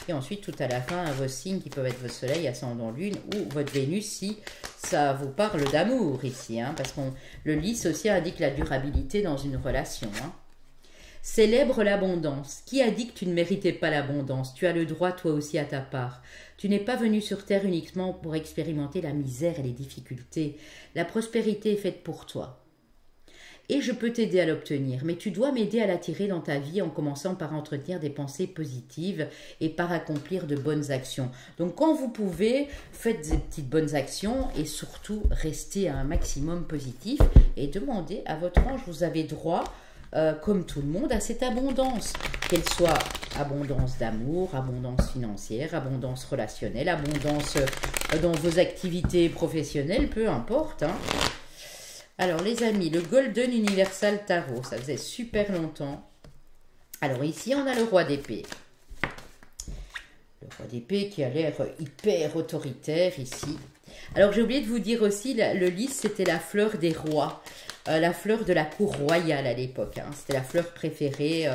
Et ensuite, tout à la fin, vos signes qui peuvent être votre soleil, ascendant lune ou votre Vénus, si ça vous parle d'amour ici. Hein, parce que le lys aussi indique la durabilité dans une relation. Hein. Célèbre l'abondance. Qui a dit que tu ne méritais pas l'abondance? Tu as le droit toi aussi à ta part. Tu n'es pas venu sur terre uniquement pour expérimenter la misère et les difficultés. La prospérité est faite pour toi. Et je peux t'aider à l'obtenir, mais tu dois m'aider à l'attirer dans ta vie en commençant par entretenir des pensées positives et par accomplir de bonnes actions. Donc quand vous pouvez, faites des petites bonnes actions et surtout restez à un maximum positif et demandez à votre ange, vous avez droit comme tout le monde, à cette abondance, qu'elle soit abondance d'amour, abondance financière, abondance relationnelle, abondance dans vos activités professionnelles, peu importe. Hein. Alors les amis, le Golden Universal Tarot, ça faisait super longtemps. Alors ici, on a le roi d'épée. Le roi d'épée qui a l'air hyper autoritaire ici. Alors j'ai oublié de vous dire aussi, le lys, c'était la fleur des rois. La fleur de la cour royale à l'époque. Hein. C'était la fleur préférée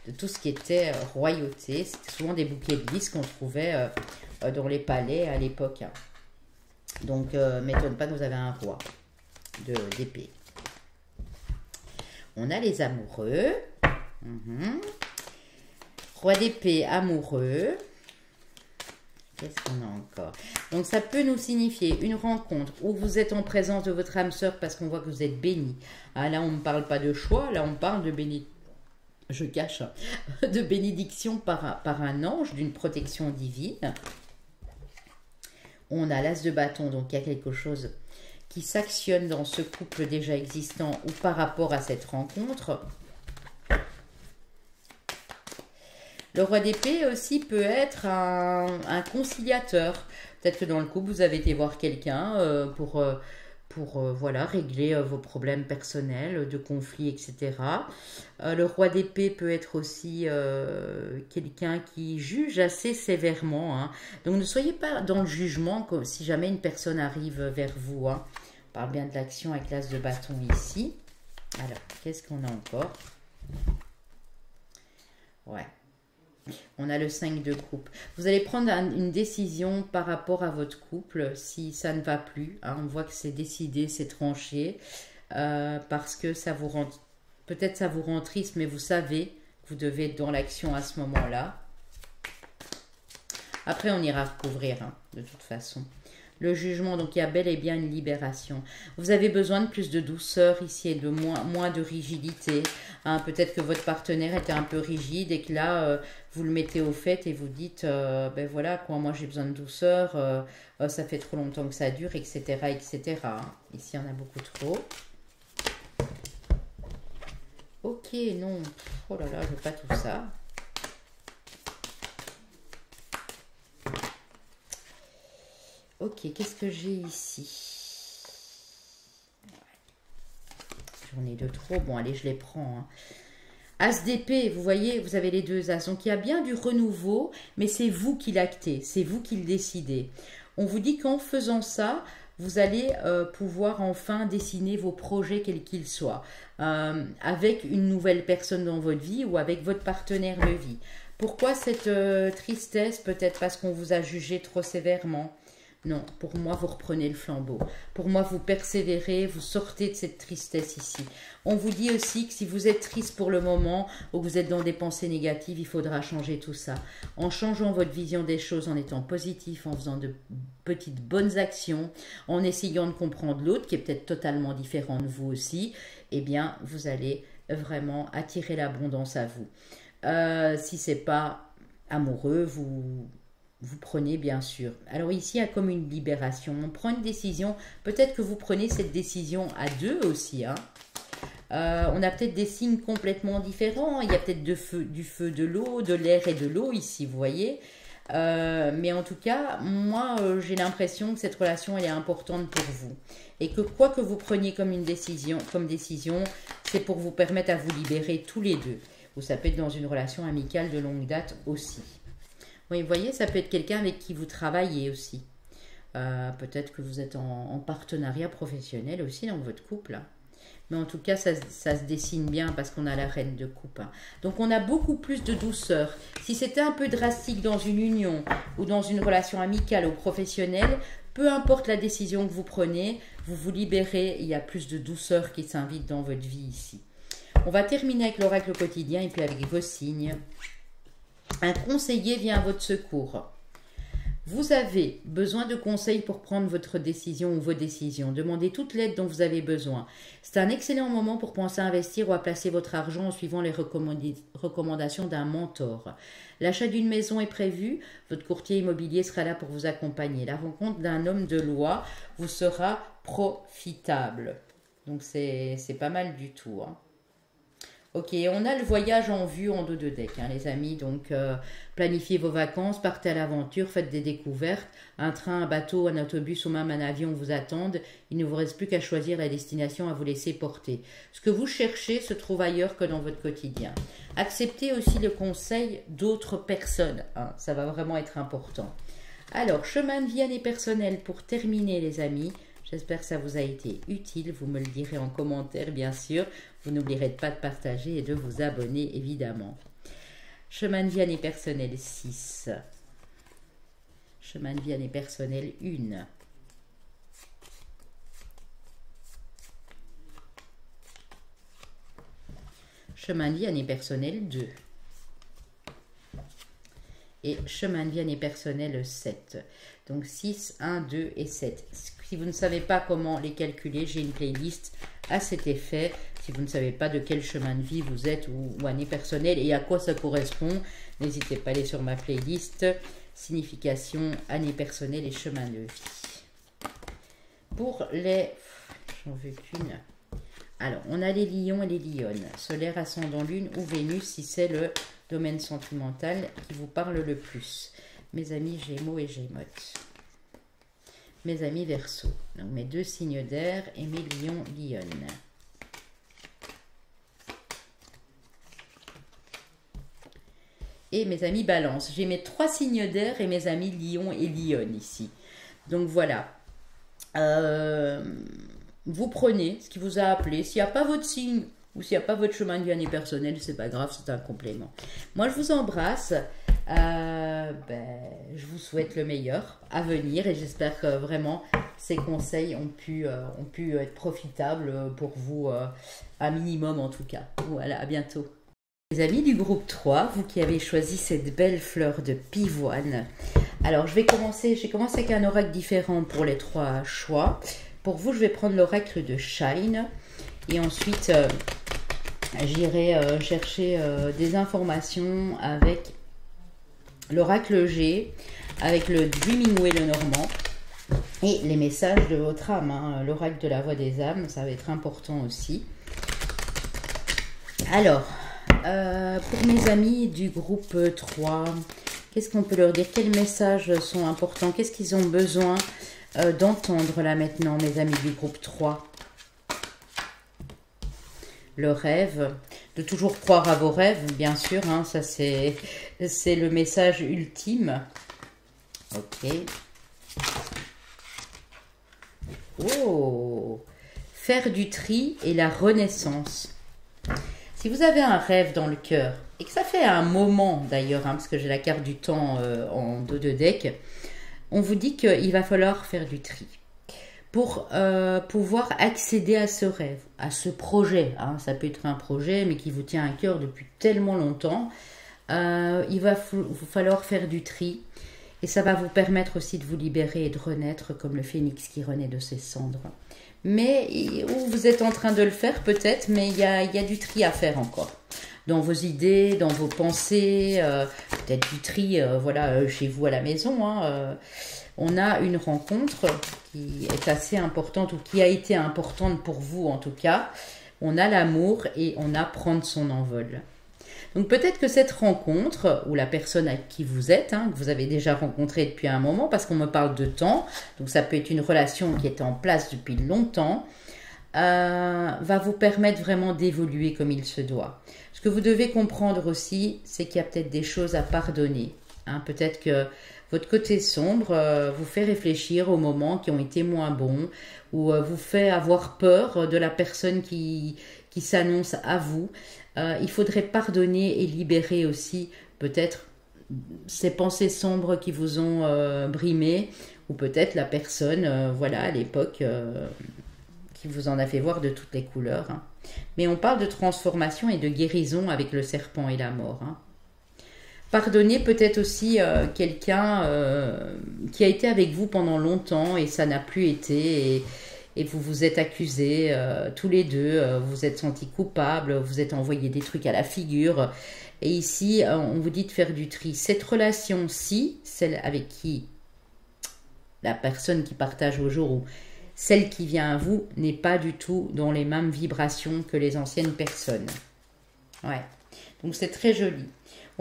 de tout ce qui était royauté. C'était souvent des bouquets de lys qu'on trouvait dans les palais à l'époque. Hein. Donc, m'étonne pas que vous avez un roi d'épée. On a les amoureux. Roi d'épée amoureux. Qu'est-ce qu'on a encore? Donc, ça peut nous signifier une rencontre où vous êtes en présence de votre âme sœur parce qu'on voit que vous êtes béni. Ah, là, on ne parle pas de choix, là, on parle de bénédiction. Je cache, de bénédiction par un ange, d'une protection divine. On a l'as de bâton, donc il y a quelque chose qui s'actionne dans ce couple déjà existant ou par rapport à cette rencontre. Le roi d'épée aussi peut être un conciliateur. Peut-être que dans le couple, vous avez été voir quelqu'un pour voilà, régler vos problèmes personnels, de conflits, etc. Le roi d'épée peut être aussi quelqu'un qui juge assez sévèrement. Hein. Donc ne soyez pas dans le jugement comme si jamais une personne arrive vers vous. Hein. On parle bien de l'action avec l'as de bâton ici. Alors, qu'est-ce qu'on a encore? Ouais. On a le 5 de coupe. Vous allez prendre une décision par rapport à votre couple si ça ne va plus. Hein, on voit que c'est décidé, c'est tranché. Parce que ça vous rend... Peut-être ça vous rend triste, mais vous savez que vous devez être dans l'action à ce moment-là. Après, on ira recouvrir, hein, de toute façon. Le jugement, donc il y a bel et bien une libération. Vous avez besoin de plus de douceur ici et de moins de rigidité. Hein, peut-être que votre partenaire était un peu rigide et que là, vous le mettez au fait et vous dites, ben voilà, quoi, moi j'ai besoin de douceur, ça fait trop longtemps que ça dure, etc. etc. Ici, on a beaucoup trop. Ok, non. Oh là là, je veux pas tout ça. Ok, qu'est-ce que j'ai ici? J'en ai deux trop. Bon, allez, je les prends. Hein. As d'épée, vous voyez, vous avez les deux as. Donc, il y a bien du renouveau, mais c'est vous qui l'actez. C'est vous qui le décidez. On vous dit qu'en faisant ça, vous allez pouvoir enfin dessiner vos projets, quels qu'ils soient, avec une nouvelle personne dans votre vie ou avec votre partenaire de vie. Pourquoi cette tristesse? Peut-être parce qu'on vous a jugé trop sévèrement. Non, pour moi, vous reprenez le flambeau. Pour moi, vous persévérez, vous sortez de cette tristesse ici. On vous dit aussi que si vous êtes triste pour le moment ou que vous êtes dans des pensées négatives, il faudra changer tout ça. En changeant votre vision des choses, en étant positif, en faisant de petites bonnes actions, en essayant de comprendre l'autre qui est peut-être totalement différent de vous aussi, eh bien, vous allez vraiment attirer l'abondance à vous. Si c'est pas amoureux, vous prenez bien sûr. Alors ici, il y a comme une libération. On prend une décision. Peut-être que vous prenez cette décision à deux aussi. Hein. On a peut-être des signes complètement différents. Il y a peut-être du feu, de l'eau, de l'air et de l'eau ici, vous voyez. Mais en tout cas, moi, j'ai l'impression que cette relation, elle est importante pour vous. Et que quoi que vous preniez comme décision, c'est pour vous permettre à vous libérer tous les deux. Ou ça peut être dans une relation amicale de longue date aussi. Oui, vous voyez, ça peut être quelqu'un avec qui vous travaillez aussi. Peut-être que vous êtes en partenariat professionnel aussi dans votre couple. Hein. Mais en tout cas, ça se dessine bien parce qu'on a la reine de coupe. Hein. Donc, on a beaucoup plus de douceur. Si c'était un peu drastique dans une union ou dans une relation amicale ou professionnelle, peu importe la décision que vous prenez, vous vous libérez. Il y a plus de douceur qui s'invite dans votre vie ici. On va terminer avec l'oracle quotidien et puis avec vos signes. Un conseiller vient à votre secours. Vous avez besoin de conseils pour prendre votre décision ou vos décisions. Demandez toute l'aide dont vous avez besoin. C'est un excellent moment pour penser à investir ou à placer votre argent en suivant les recommandations d'un mentor. L'achat d'une maison est prévu. Votre courtier immobilier sera là pour vous accompagner. La rencontre d'un homme de loi vous sera profitable. Donc c'est pas mal du tout. Hein. Ok, on a le voyage en vue en dos de deck, hein, les amis. Donc, planifiez vos vacances, partez à l'aventure, faites des découvertes. Un train, un bateau, un autobus ou même un avion vous attendent. Il ne vous reste plus qu'à choisir la destination à vous laisser porter. Ce que vous cherchez se trouve ailleurs que dans votre quotidien. Acceptez aussi le conseil d'autres personnes. Hein, ça va vraiment être important. Alors, chemin de vie année personnelle pour terminer, les amis. J'espère que ça vous a été utile. Vous me le direz en commentaire, bien sûr. Vous n'oublierez pas de partager et de vous abonner, évidemment. Chemin de vie année personnelle 6. Chemin de vie année personnelle 1. Chemin de vie année personnelle 2. Et chemin de vie année personnelle 7. Donc 6, 1, 2 et 7. Si vous ne savez pas comment les calculer, j'ai une playlist à cet effet. Si vous ne savez pas de quel chemin de vie vous êtes ou année personnelle et à quoi ça correspond, n'hésitez pas à aller sur ma playlist signification, année personnelle et chemin de vie. Pour les... J'en veux qu'une. Alors, on a les lions et les lionnes. Solaire, ascendant lune ou Vénus si c'est le domaine sentimental qui vous parle le plus. Mes amis Gémeaux et Gémeaux. Mes amis Verseaux. Donc mes deux signes d'air et mes lions lionnes. Et mes amis Balance. J'ai mes trois signes d'air et mes amis Lion et Lionne ici. Donc voilà. Vous prenez ce qui vous a appelé. S'il n'y a pas votre signe ou s'il n'y a pas votre chemin de vie année personnelle, c'est pas grave, c'est un complément. Moi, je vous embrasse. Je vous souhaite le meilleur à venir et j'espère que vraiment ces conseils ont pu être profitables pour vous, un minimum en tout cas. Voilà, à bientôt. Les amis du groupe 3, vous qui avez choisi cette belle fleur de pivoine. Alors, j'ai commencé avec un oracle différent pour les trois choix. Pour vous, je vais prendre l'oracle de Shine et ensuite, j'irai chercher des informations avec l'oracle G, avec le Dreaming Way le Normand et les messages de votre âme. Hein. L'oracle de la voix des âmes, ça va être important aussi. Alors, pour mes amis du groupe 3, qu'est-ce qu'on peut leur dire? Quels messages sont importants? Qu'est-ce qu'ils ont besoin d'entendre là maintenant, mes amis du groupe 3? Le rêve, de toujours croire à vos rêves, bien sûr, hein, ça c'est le message ultime. Ok. Oh, faire du tri et la renaissance. Si vous avez un rêve dans le cœur, et que ça fait un moment d'ailleurs, hein, parce que j'ai la carte du temps en dos de deck, on vous dit qu'il va falloir faire du tri pour pouvoir accéder à ce rêve, à ce projet. Hein. Ça peut être un projet, mais qui vous tient à cœur depuis tellement longtemps. Il va vous falloir faire du tri. Et ça va vous permettre aussi de vous libérer et de renaître comme le phénix qui renaît de ses cendres. Mais vous êtes en train de le faire peut-être, mais il y a du tri à faire encore. Dans vos idées, dans vos pensées, peut-être du tri voilà, chez vous à la maison. Hein, on a une rencontre qui est assez importante ou qui a été importante pour vous en tout cas. On a l'amour et on a prendre son envol. Donc peut-être que cette rencontre, ou la personne avec qui vous êtes, hein, que vous avez déjà rencontré depuis un moment, parce qu'on me parle de temps, donc ça peut être une relation qui est en place depuis longtemps, va vous permettre vraiment d'évoluer comme il se doit. Ce que vous devez comprendre aussi, c'est qu'il y a peut-être des choses à pardonner. Hein. Peut-être que votre côté sombre vous fait réfléchir aux moments qui ont été moins bons, ou vous fait avoir peur de la personne qui s'annonce à vous. Il faudrait pardonner et libérer aussi peut-être ces pensées sombres qui vous ont brimé, ou peut-être la personne, voilà, à l'époque, qui vous en a fait voir de toutes les couleurs. Hein. Mais on parle de transformation et de guérison avec le serpent et la mort. Hein. Pardonner peut-être aussi quelqu'un qui a été avec vous pendant longtemps et ça n'a plus été, et vous vous êtes accusés tous les deux, vous vous êtes sentis coupables, vous êtes envoyé des trucs à la figure. Et ici, on vous dit de faire du tri. Cette relation-ci, celle avec qui la personne qui partage vos jours ou celle qui vient à vous, n'est pas du tout dans les mêmes vibrations que les anciennes personnes. Ouais. Donc c'est très joli.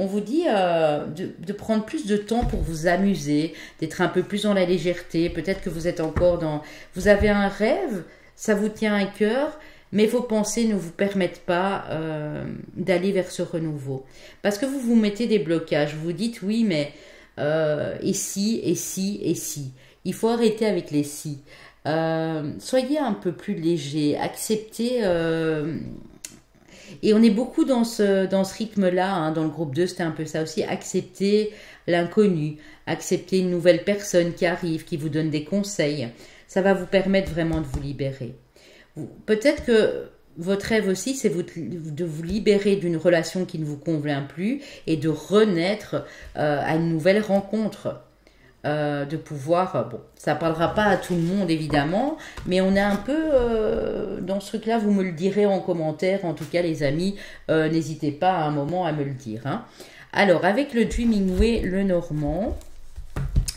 On vous dit de prendre plus de temps pour vous amuser, d'être un peu plus dans la légèreté. Peut-être que vous êtes encore dans... Vous avez un rêve, ça vous tient à cœur, mais vos pensées ne vous permettent pas d'aller vers ce renouveau. Parce que vous vous mettez des blocages. Vous vous dites, oui, mais et si, et si, et si. Il faut arrêter avec les si. Soyez un peu plus léger. Acceptez... Et on est beaucoup dans ce rythme-là, hein, dans le groupe 2, c'était un peu ça aussi, accepter l'inconnu, accepter une nouvelle personne qui arrive, qui vous donne des conseils. Ça va vous permettre vraiment de vous libérer. Peut-être que votre rêve aussi, c'est de vous libérer d'une relation qui ne vous convient plus et de renaître à une nouvelle rencontre. De pouvoir, bon, ça parlera pas à tout le monde évidemment, mais on est un peu dans ce truc-là, vous me le direz en commentaire, en tout cas les amis, n'hésitez pas à un moment à me le dire. Hein. Alors, avec le Dreaming le Normand,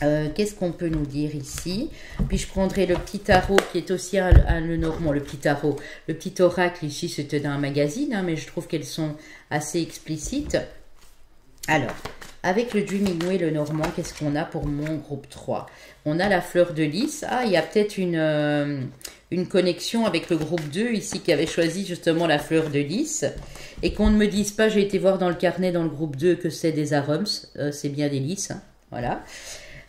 qu'est-ce qu'on peut nous dire ici? Puis je prendrai le petit tarot qui est aussi le Normand, le petit tarot. Le petit oracle ici, c'était d'un magazine, hein, mais je trouve qu'elles sont assez explicites. Alors, avec le Dreaming le Normand, qu'est-ce qu'on a pour mon groupe 3? On a la fleur de lys. Ah, il y a peut-être une connexion avec le groupe 2 ici qui avait choisi justement la fleur de lys. Et qu'on ne me dise pas, j'ai été voir dans le carnet dans le groupe 2 que c'est des arums. C'est bien des lys. Hein, voilà.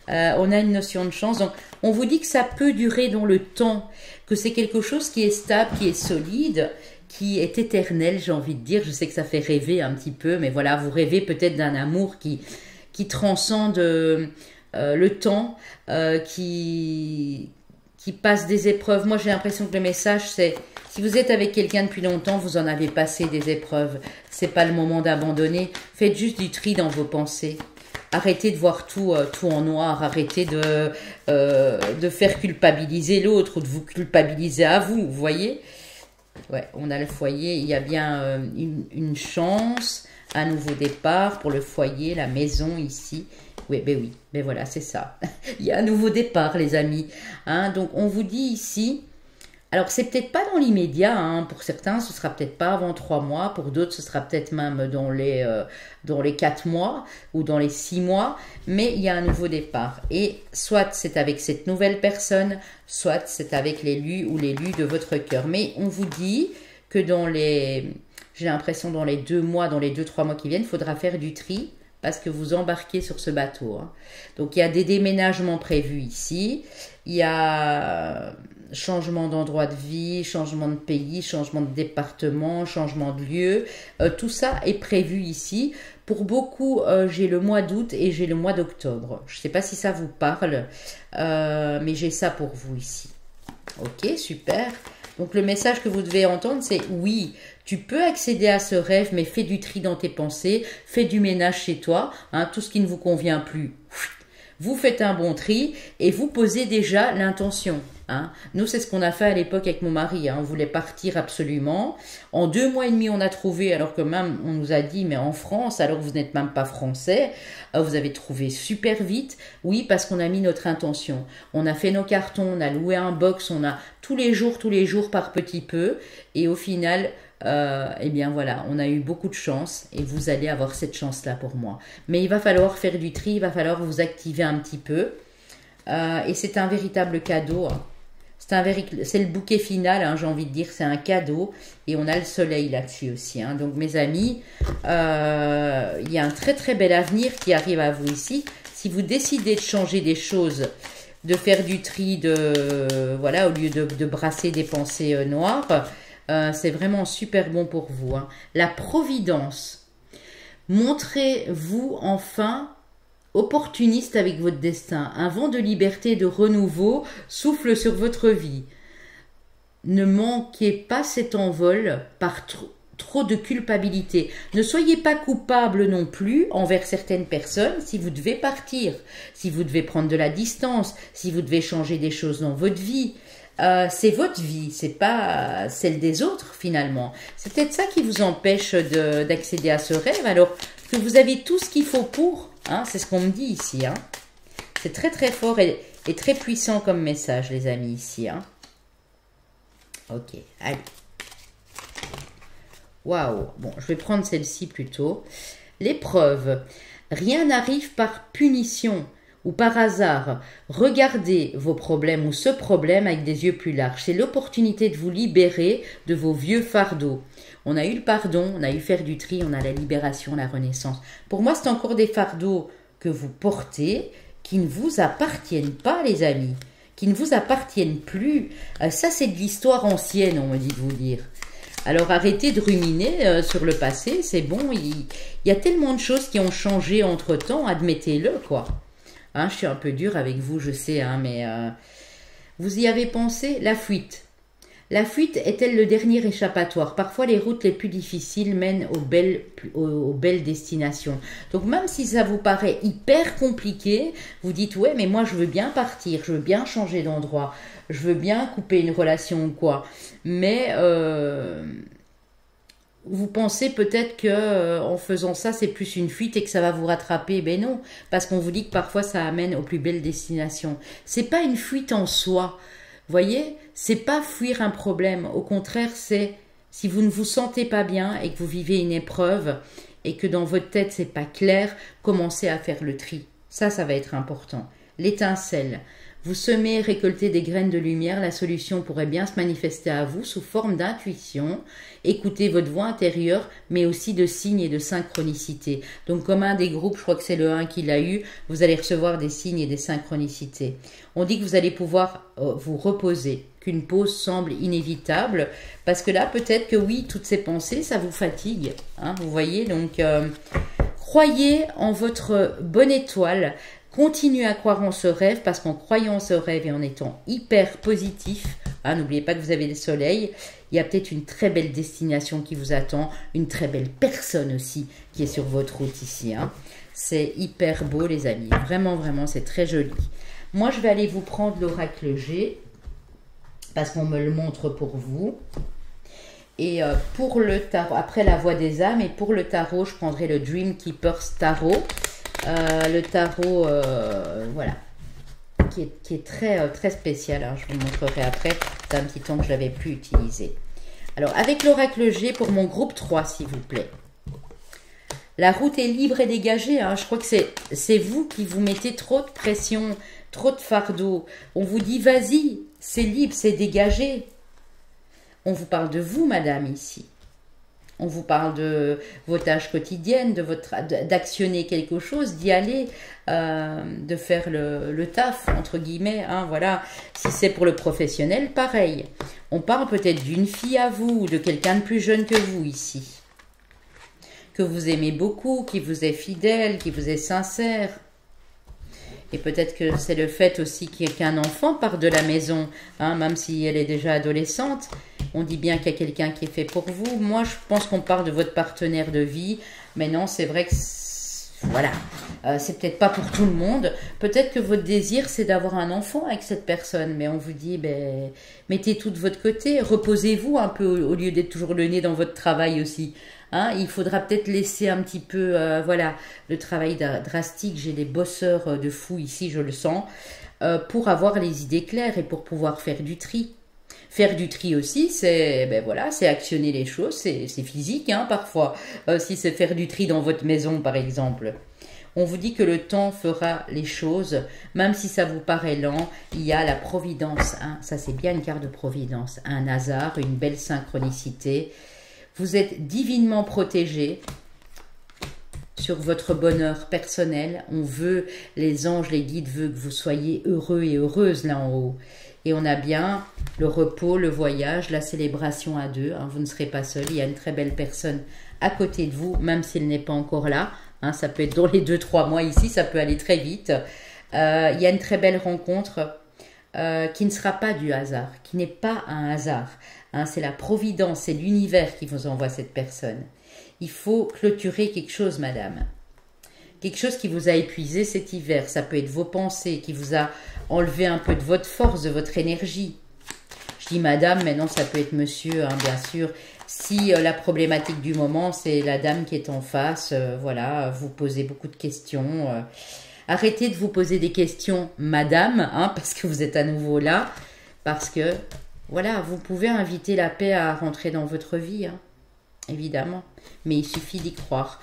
On a une notion de chance. Donc, on vous dit que ça peut durer dans le temps, que c'est quelque chose qui est stable, qui est solide, qui est éternel, j'ai envie de dire. Je sais que ça fait rêver un petit peu, mais voilà, vous rêvez peut-être d'un amour qui transcende le temps, qui passe des épreuves. Moi, j'ai l'impression que le message, c'est si vous êtes avec quelqu'un depuis longtemps, vous en avez passé des épreuves. C'est pas le moment d'abandonner. Faites juste du tri dans vos pensées. Arrêtez de voir tout en noir. Arrêtez de faire culpabiliser l'autre ou de vous culpabiliser à vous, vous voyez ? Ouais, on a le foyer, il y a bien une chance, un nouveau départ pour le foyer, la maison ici. Oui, ben voilà, c'est ça. Il y a un nouveau départ, les amis. Hein, donc, on vous dit ici, alors c'est peut-être pas dans l'immédiat, hein, pour certains, ce sera peut-être pas avant 3 mois, pour d'autres, ce sera peut-être même dans les 4 mois ou dans les 6 mois, mais il y a un nouveau départ. Et soit c'est avec cette nouvelle personne, soit c'est avec l'élu ou l'élu de votre cœur. Mais on vous dit que j'ai l'impression dans les 2 mois, dans les 2-3 mois qui viennent, il faudra faire du tri parce que vous embarquez sur ce bateau. Hein. Donc il y a des déménagements prévus ici, il y a changement d'endroit de vie, changement de pays, changement de département, changement de lieu. Tout ça est prévu ici Pour beaucoup, j'ai le mois d'août et j'ai le mois d'octobre. Je ne sais pas si ça vous parle, mais j'ai ça pour vous ici. Ok, super. Donc le message que vous devez entendre, c'est oui, tu peux accéder à ce rêve, mais fais du tri dans tes pensées, fais du ménage chez toi, hein, tout ce qui ne vous convient plus. Vous faites un bon tri et vous posez déjà l'intention. Hein. Nous, c'est ce qu'on a fait à l'époque avec mon mari. Hein. On voulait partir absolument. En 2 mois et demi, on a trouvé, alors que même on nous a dit, mais en France, alors que vous n'êtes même pas français, vous avez trouvé super vite. Oui, parce qu'on a mis notre intention. On a fait nos cartons, on a loué un box, on a tous les jours, par petit peu. Et au final, eh bien voilà, on a eu beaucoup de chance et vous allez avoir cette chance-là pour moi. Mais il va falloir faire du tri, il va falloir vous activer un petit peu. Et c'est un véritable cadeau. Hein. C'est le bouquet final, hein, j'ai envie de dire, c'est un cadeau. Et on a le soleil là-dessus aussi. Hein. Donc mes amis, il y a un très très bel avenir qui arrive à vous ici. Si vous décidez de changer des choses, de faire du tri, voilà, au lieu de brasser des pensées noires, c'est vraiment super bon pour vous. Hein. La providence. Montrez-vous enfin opportuniste avec votre destin. Un vent de liberté et de renouveau souffle sur votre vie. Ne manquez pas cet envol par trop de culpabilité. Ne soyez pas coupable non plus envers certaines personnes si vous devez partir, si vous devez prendre de la distance, si vous devez changer des choses dans votre vie. C'est votre vie, c'est pas celle des autres finalement. C'est peut-être ça qui vous empêche d'accéder à ce rêve, alors que vous avez tout ce qu'il faut pour. Hein, c'est ce qu'on me dit ici. Hein. C'est très très fort et très puissant comme message, les amis, ici. Hein. Ok, allez. Waouh. Bon, je vais prendre celle-ci plutôt. L'épreuve. Rien n'arrive par punition ou par hasard. Regardez vos problèmes ou ce problème avec des yeux plus larges. C'est l'opportunité de vous libérer de vos vieux fardeaux. On a eu le pardon, on a eu faire du tri, on a la libération, la renaissance. Pour moi, c'est encore des fardeaux que vous portez qui ne vous appartiennent pas, les amis, qui ne vous appartiennent plus. Ça, c'est de l'histoire ancienne, on me dit de vous dire. Alors, arrêtez de ruminer sur le passé, c'est bon, il y a tellement de choses qui ont changé entre-temps, admettez-le, quoi. Hein, je suis un peu dure avec vous, je sais, hein, mais vous y avez pensé, la fuite. La fuite est-elle le dernier échappatoire? Parfois, les routes les plus difficiles mènent aux belles destinations. Donc, même si ça vous paraît hyper compliqué, vous dites, ouais, mais moi, je veux bien partir, je veux bien changer d'endroit, je veux bien couper une relation ou quoi. Mais vous pensez peut-être que en faisant ça, c'est plus une fuite et que ça va vous rattraper. Ben non, parce qu'on vous dit que parfois, ça amène aux plus belles destinations. C'est pas une fuite en soi. Voyez, c'est pas fuir un problème. Au contraire, c'est si vous ne vous sentez pas bien et que vous vivez une épreuve et que dans votre tête c'est pas clair, commencez à faire le tri. Ça va être important. L'étincelle. Vous semez et récoltez des graines de lumière, la solution pourrait bien se manifester à vous sous forme d'intuition. Écoutez votre voix intérieure, mais aussi de signes et de synchronicité. Donc comme un des groupes, je crois que c'est le 1 qui l'a eu, vous allez recevoir des signes et des synchronicités. On dit que vous allez pouvoir vous reposer, qu'une pause semble inévitable, parce que là peut-être que oui, toutes ces pensées, ça vous fatigue. Hein, vous voyez, donc croyez en votre bonne étoile. Continuez à croire en ce rêve parce qu'en croyant en ce rêve et en étant hyper positif, hein, n'oubliez pas que vous avez le soleil, il y a peut-être une très belle destination qui vous attend, une très belle personne aussi qui est sur votre route ici. Hein. C'est hyper beau les amis, vraiment vraiment c'est très joli. Moi je vais aller vous prendre l'oracle G parce qu'on me le montre pour vous. Et pour le tarot, après la voix des âmes, et pour le tarot, je prendrai le Dream Keepers Tarot. Le tarot, voilà, qui est très, très spécial. Hein, je vous montrerai après. C'est un petit temps que je ne l'avais plus utilisé. Alors, avec l'oracle G pour mon groupe 3, s'il vous plaît. La route est libre et dégagée. Hein. Je crois que c'est vous qui vous mettez trop de pression, trop de fardeau. On vous dit, vas-y, c'est libre, c'est dégagé. On vous parle de vous, madame, ici. On vous parle de vos tâches quotidiennes, d'actionner quelque chose, d'y aller, de faire le taf, entre guillemets. Hein, voilà. Si c'est pour le professionnel, pareil. On parle peut-être d'une fille à vous ou de quelqu'un de plus jeune que vous ici. que vous aimez beaucoup, qui vous est fidèle, qui vous est sincère. Et peut-être que c'est le fait aussi qu'un enfant part de la maison, hein, même si elle est déjà adolescente. On dit bien qu'il y a quelqu'un qui est fait pour vous. Moi, je pense qu'on parle de votre partenaire de vie. Mais non, c'est vrai que, voilà, c'est peut-être pas pour tout le monde. Peut-être que votre désir, c'est d'avoir un enfant avec cette personne. Mais on vous dit, ben, mettez tout de votre côté. Reposez-vous un peu au lieu d'être toujours le nez dans votre travail aussi. Hein, il faudra peut-être laisser un petit peu, voilà, le travail drastique. J'ai des bosseurs de fous ici, je le sens, pour avoir les idées claires et pour pouvoir faire du tri. Faire du tri aussi, c'est ben voilà, c'est actionner les choses, c'est physique hein, parfois. Si c'est faire du tri dans votre maison par exemple. On vous dit que le temps fera les choses, même si ça vous paraît lent, il y a la providence. Hein, ça c'est bien une carte de providence, un hasard, une belle synchronicité. Vous êtes divinement protégé sur votre bonheur personnel. On veut, les anges, les guides veulent que vous soyez heureux et heureuse là en haut. Et on a bien le repos, le voyage, la célébration à deux. Hein, vous ne serez pas seul. Il y a une très belle personne à côté de vous, même s'il n'est pas encore là. Hein, ça peut être dans les 2-3 mois ici, ça peut aller très vite. Il y a une très belle rencontre qui ne sera pas du hasard, qui n'est pas un hasard. Hein, c'est la providence, c'est l'univers qui vous envoie cette personne. Il faut clôturer quelque chose, madame. Quelque chose qui vous a épuisé cet hiver. Ça peut être vos pensées, qui vous a enlevé un peu de votre force, de votre énergie. Je dis madame, mais non, ça peut être monsieur, hein, bien sûr. Si la problématique du moment, c'est la dame qui est en face, voilà, vous posez beaucoup de questions. Arrêtez de vous poser des questions, madame, hein, parce que vous êtes à nouveau là. Parce que, voilà, vous pouvez inviter la paix à rentrer dans votre vie, hein, évidemment. Mais il suffit d'y croire.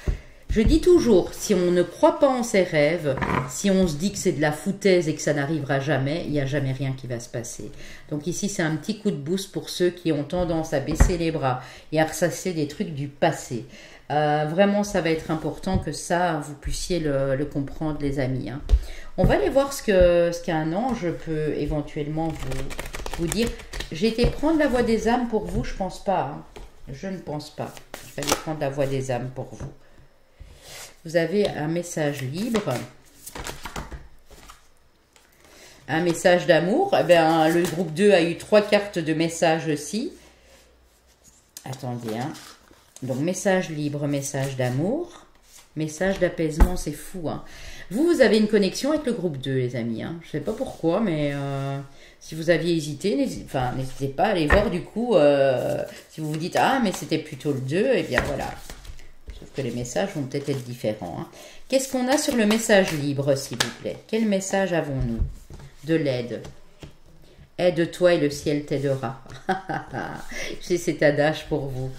Je dis toujours, si on ne croit pas en ses rêves, si on se dit que c'est de la foutaise et que ça n'arrivera jamais, il n'y a jamais rien qui va se passer. Donc ici, c'est un petit coup de boost pour ceux qui ont tendance à baisser les bras et à ressasser des trucs du passé. Vraiment, ça va être important que ça, vous puissiez le comprendre, les amis. Hein. On va aller voir ce qu'un ange peut éventuellement vous dire. J'ai été prendre la voix des âmes pour vous, je pense pas. Hein. Je ne pense pas. Je vais aller prendre la voix des âmes pour vous. Vous avez un message libre, un message d'amour. Eh bien, le groupe 2 a eu 3 cartes de message aussi. Attendez, hein. Donc, message libre, message d'amour, message d'apaisement, c'est fou. Hein. Vous avez une connexion avec le groupe 2, les amis. Hein. Je ne sais pas pourquoi, mais si vous aviez hésité, n'hésitez pas à aller voir du coup. Si vous vous dites, ah, mais c'était plutôt le 2, eh bien voilà. Que les messages vont peut-être être différents. Hein. Qu'est-ce qu'on a sur le message libre, s'il vous plaît? Quel message avons-nous? De l'aide. Aide-toi et le ciel t'aidera. J'ai cet adage pour vous.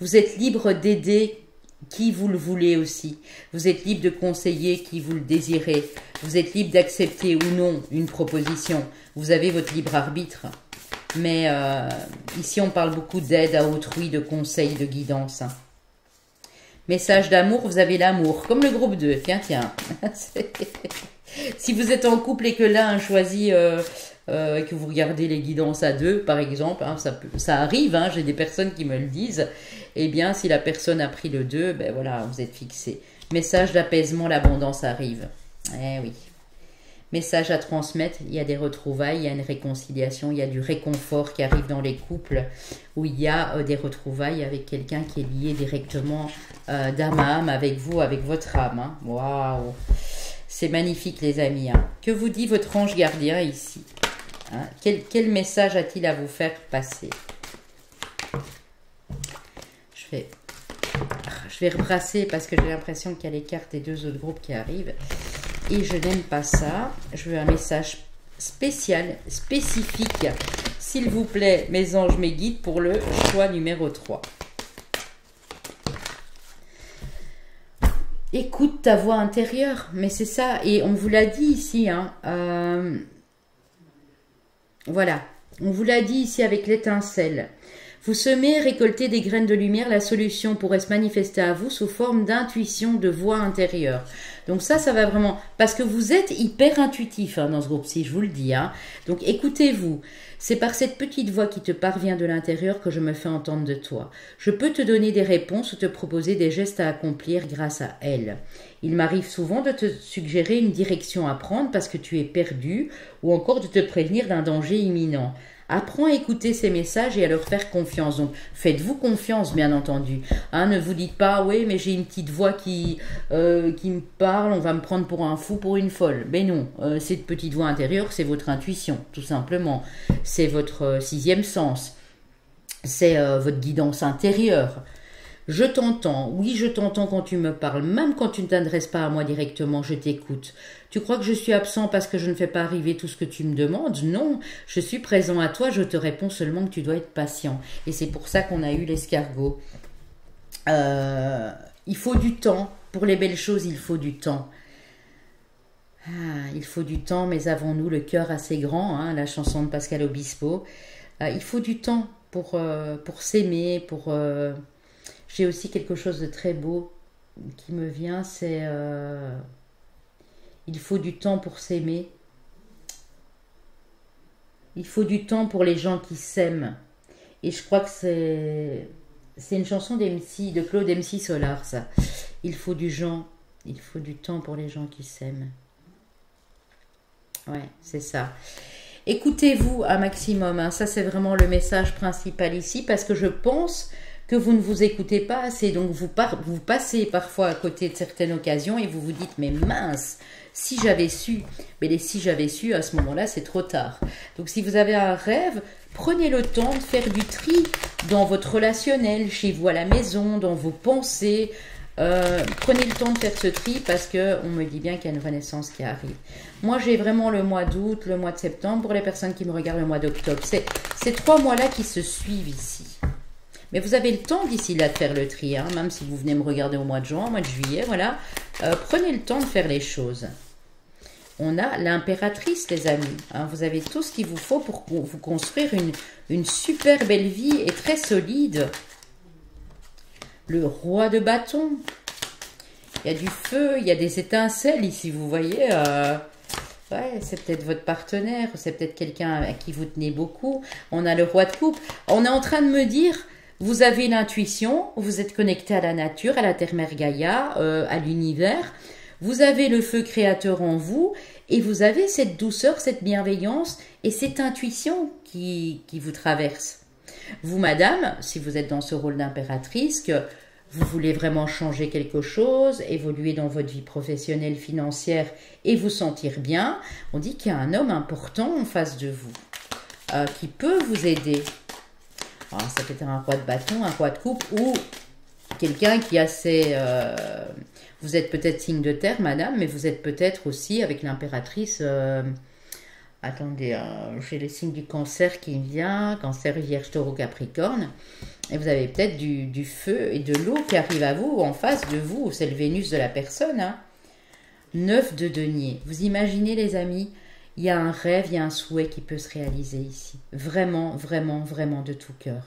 Vous êtes libre d'aider qui vous le voulez aussi. Vous êtes libre de conseiller qui vous le désirez. Vous êtes libre d'accepter ou non une proposition. Vous avez votre libre arbitre. Mais ici, on parle beaucoup d'aide à autrui, de conseils, de guidance. Hein. Message d'amour, vous avez l'amour, comme le groupe 2. Tiens, tiens. Si vous êtes en couple et que l'un choisit que vous regardez les guidances à deux, par exemple, hein, ça arrive, hein, j'ai des personnes qui me le disent, eh bien, si la personne a pris le 2, ben voilà, vous êtes fixé. Message d'apaisement, l'abondance arrive. Eh oui. Message à transmettre, il y a des retrouvailles, il y a une réconciliation, il y a du réconfort qui arrive dans les couples où il y a des retrouvailles avec quelqu'un qui est lié directement d'âme à âme avec vous, avec votre âme. Hein. Waouh! C'est magnifique les amis. Hein. Que vous dit votre ange gardien ici? Hein? Quel message a-t-il à vous faire passer? Je vais rebrasser parce que j'ai l'impression qu'il y a les cartes des 2 autres groupes qui arrivent. Et je n'aime pas ça. Je veux un message spécial, spécifique. S'il vous plaît, mes anges, mes guides, pour le choix numéro 3. Écoute ta voix intérieure. Mais c'est ça. Et on vous l'a dit ici. Hein, voilà. On vous l'a dit ici avec l'étincelle. Vous semez et récoltez des graines de lumière. La solution pourrait se manifester à vous sous forme d'intuition, de voix intérieure. Donc ça va vraiment... Parce que vous êtes hyper intuitif dans ce groupe-ci, je vous le dis. Donc écoutez-vous. C'est par cette petite voix qui te parvient de l'intérieur que je me fais entendre de toi. Je peux te donner des réponses ou te proposer des gestes à accomplir grâce à elle. Il m'arrive souvent de te suggérer une direction à prendre parce que tu es perdu ou encore de te prévenir d'un danger imminent. Apprends à écouter ces messages et à leur faire confiance. Donc, faites-vous confiance, bien entendu. Ne vous dites pas, oui, mais j'ai une petite voix qui me parle, on va me prendre pour un fou, pour une folle. Mais non, cette petite voix intérieure, c'est votre intuition, tout simplement. C'est votre sixième sens. C'est votre guidance intérieure. Je t'entends, oui, je t'entends quand tu me parles, même quand tu ne t'adresses pas à moi directement, je t'écoute. Tu crois que je suis absent parce que je ne fais pas arriver tout ce que tu me demandes? Non, je suis présent à toi, je te réponds seulement que tu dois être patient. Et c'est pour ça qu'on a eu l'escargot. Il faut du temps. Pour les belles choses, il faut du temps. Il faut du temps, mais avons-nous le cœur assez grand, la chanson de Pascal Obispo. Il faut du temps pour s'aimer, pour... J'ai aussi quelque chose de très beau qui me vient, c'est il faut du temps pour s'aimer. Il faut du temps pour les gens qui s'aiment. Et je crois que c'est une chanson de Claude MC Solar, ça. Il faut du temps pour les gens qui s'aiment. Ouais, c'est ça. Écoutez-vous un maximum, ça c'est vraiment le message principal ici, parce que je pense que vous ne vous écoutez pas assez, donc vous passez parfois à côté de certaines occasions et vous vous dites, mais mince, si j'avais su. Mais les si j'avais su, à ce moment-là, c'est trop tard. Donc si vous avez un rêve, prenez le temps de faire du tri dans votre relationnel, chez vous à la maison, dans vos pensées. Prenez le temps de faire ce tri parce qu'on me dit bien qu'il y a une renaissance qui arrive. Moi, j'ai vraiment le mois d'août, le mois de septembre, pour les personnes qui me regardent, le mois d'octobre. C'est ces 3 mois-là qui se suivent ici. Mais vous avez le temps d'ici là de faire le tri, même si vous venez me regarder au mois de juin, au mois de juillet, voilà. Prenez le temps de faire les choses. On a l'impératrice, les amis. Vous avez tout ce qu'il vous faut pour vous construire une super belle vie et très solide. Le roi de bâton. Il y a du feu, il y a des étincelles ici, vous voyez. Ouais, c'est peut-être votre partenaire, c'est peut-être quelqu'un à qui vous tenez beaucoup. On a le roi de coupe. On est en train de me dire... Vous avez l'intuition, vous êtes connecté à la nature, à la terre-mère Gaïa, à l'univers. Vous avez le feu créateur en vous et vous avez cette douceur, cette bienveillance et cette intuition qui vous traverse. Vous, madame, si vous êtes dans ce rôle d'impératrice, que vous voulez vraiment changer quelque chose, évoluer dans votre vie professionnelle, financière et vous sentir bien, on dit qu'il y a un homme important en face de vous qui peut vous aider. Alors, ça peut être un roi de bâton, un roi de coupe ou quelqu'un qui a ses... vous êtes peut-être signe de terre, madame, mais vous êtes peut-être aussi avec l'impératrice... attendez, j'ai le signe du cancer qui vient, cancer, vierge, taureau, capricorne. Et vous avez peut-être du feu et de l'eau qui arrive à vous, en face de vous. C'est le Vénus de la personne. 9 de denier. Vous imaginez, les amis, il y a un rêve, il y a un souhait qui peut se réaliser ici. Vraiment, vraiment, vraiment de tout cœur.